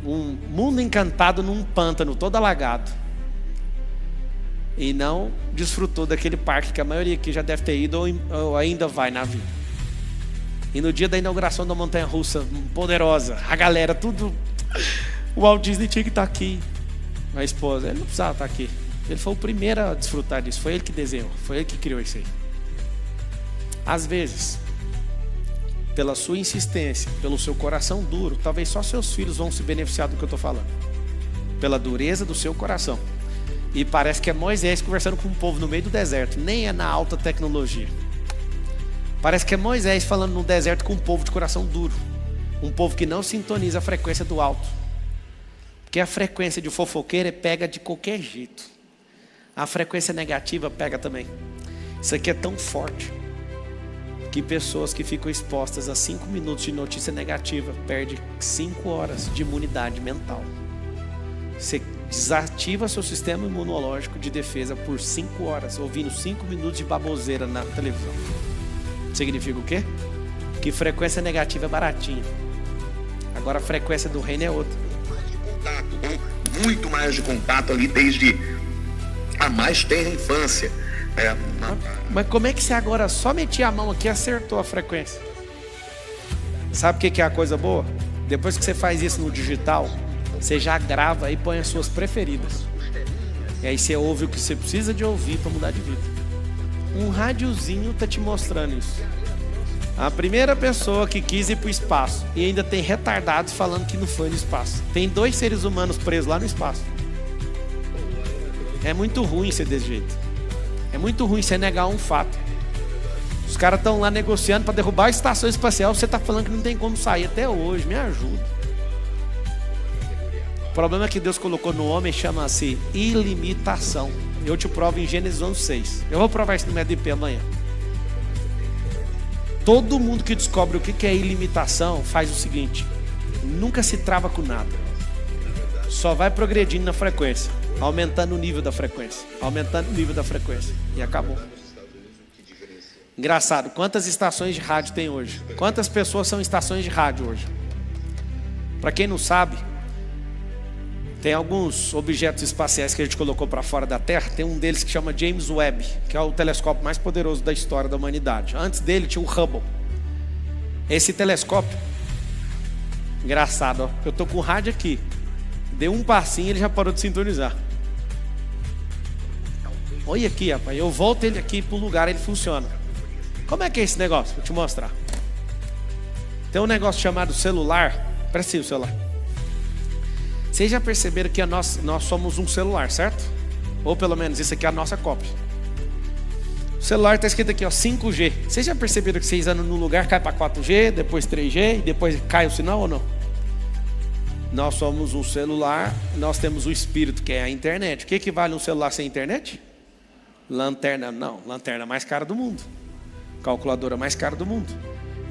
um mundo encantado num pântano todo alagado. e não desfrutou daquele parque que a maioria aqui já deve ter ido ou ainda vai na vida. E no dia da inauguração da montanha-russa poderosa, a galera tudo, o Walt Disney tinha que estar aqui. A esposa, ele não precisava estar aqui. Ele foi o primeiro a desfrutar disso. Foi ele que desenhou, foi ele que criou isso aí. Às vezes, pela sua insistência, pelo seu coração duro, talvez só seus filhos vão se beneficiar do que eu estou falando. Pela dureza do seu coração. E parece que é Moisés conversando com um povo no meio do deserto. Nem é na alta tecnologia. Parece que é Moisés falando no deserto com um povo de coração duro. Um povo que não sintoniza a frequência do alto. Porque a frequência de fofoqueiro pega de qualquer jeito. A frequência negativa pega também. Isso aqui é tão forte que pessoas que ficam expostas a 5 minutos de notícia negativa perdem 5 horas de imunidade mental. Você desativa seu sistema imunológico de defesa por 5 horas, ouvindo 5 minutos de baboseira na televisão. Significa o quê? Que frequência negativa é baratinha. Agora a frequência do reino é outra. Muito mais de contato ali desde a mais tenra infância. Mas como é que você agora só metia a mão aqui e acertou a frequência? Sabe o que é a coisa boa? Depois que você faz isso no digital, você já grava e põe as suas preferidas. E aí você ouve o que você precisa de ouvir para mudar de vida. Um rádiozinho está te mostrando isso. A primeira pessoa que quis ir para o espaço. E ainda tem retardados falando que não foi no espaço. Tem 2 seres humanos presos lá no espaço. É muito ruim ser desse jeito. É muito ruim você negar um fato. Os caras estão lá negociando para derrubar a estação espacial. Você está falando que não tem como sair até hoje. Me ajuda. O problema que Deus colocou no homem chama-se ilimitação. Eu te provo em Gênesis 11:6. Eu vou provar isso no MedIP amanhã. Todo mundo que descobre o que é ilimitação faz o seguinte: nunca se trava com nada. Só vai progredindo na frequência, aumentando o nível da frequência, aumentando o nível da frequência. E acabou. Engraçado, quantas estações de rádio tem hoje? Quantas pessoas são estações de rádio hoje? Para quem não sabe, tem alguns objetos espaciais que a gente colocou para fora da Terra. Tem um deles que chama James Webb, que é o telescópio mais poderoso da história da humanidade. Antes dele tinha o Hubble. Esse telescópio, engraçado, ó, eu tô com o rádio aqui. Deu um passinho e ele já parou de sintonizar. Olha aqui, rapaz, eu volto ele aqui pro lugar, ele funciona. Como é que é esse negócio? Vou te mostrar. Tem um negócio chamado celular. Presta o celular. Vocês já perceberam que nós somos um celular, certo? Ou pelo menos isso aqui é a nossa cópia. O celular está escrito aqui, ó, 5G. Vocês já perceberam que vocês andam no lugar, cai para 4G, depois 3G, e depois cai o sinal ou não? Nós somos um celular, nós temos o espírito, que é a internet. O que vale um celular sem internet? Lanterna, não. Lanterna mais cara do mundo. Calculadora mais cara do mundo.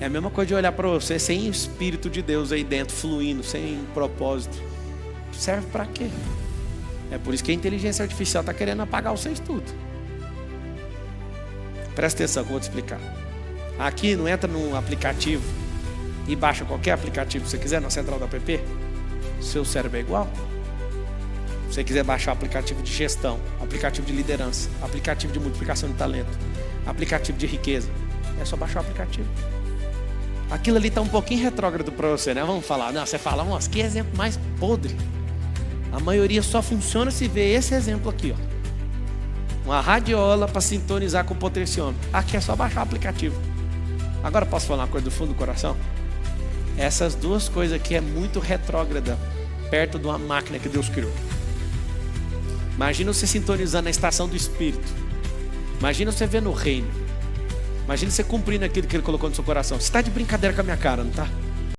É a mesma coisa de olhar para você sem o espírito de Deus aí dentro, fluindo, sem propósito. Serve para quê? É por isso que a inteligência artificial está querendo apagar vocês tudo. Presta atenção que eu vou te explicar. Aqui não entra num aplicativo e baixa qualquer aplicativo que você quiser na central da app. Seu cérebro é igual. Se você quiser baixar aplicativo de gestão, aplicativo de liderança, aplicativo de multiplicação de talento, aplicativo de riqueza, é só baixar o aplicativo. Aquilo ali está um pouquinho retrógrado para você, né? Vamos falar. Não, você fala, nossa, que exemplo mais podre. A maioria só funciona se vê esse exemplo aqui, ó. Uma radiola para sintonizar com o potenciômetro. Aqui é só baixar o aplicativo. Agora posso falar uma coisa do fundo do coração? Essas duas coisas aqui é muito retrógrada perto de uma máquina que Deus criou. Imagina você sintonizando na estação do Espírito. Imagina você vendo o reino. Imagina você cumprindo aquilo que Ele colocou no seu coração. Você está de brincadeira com a minha cara, não está?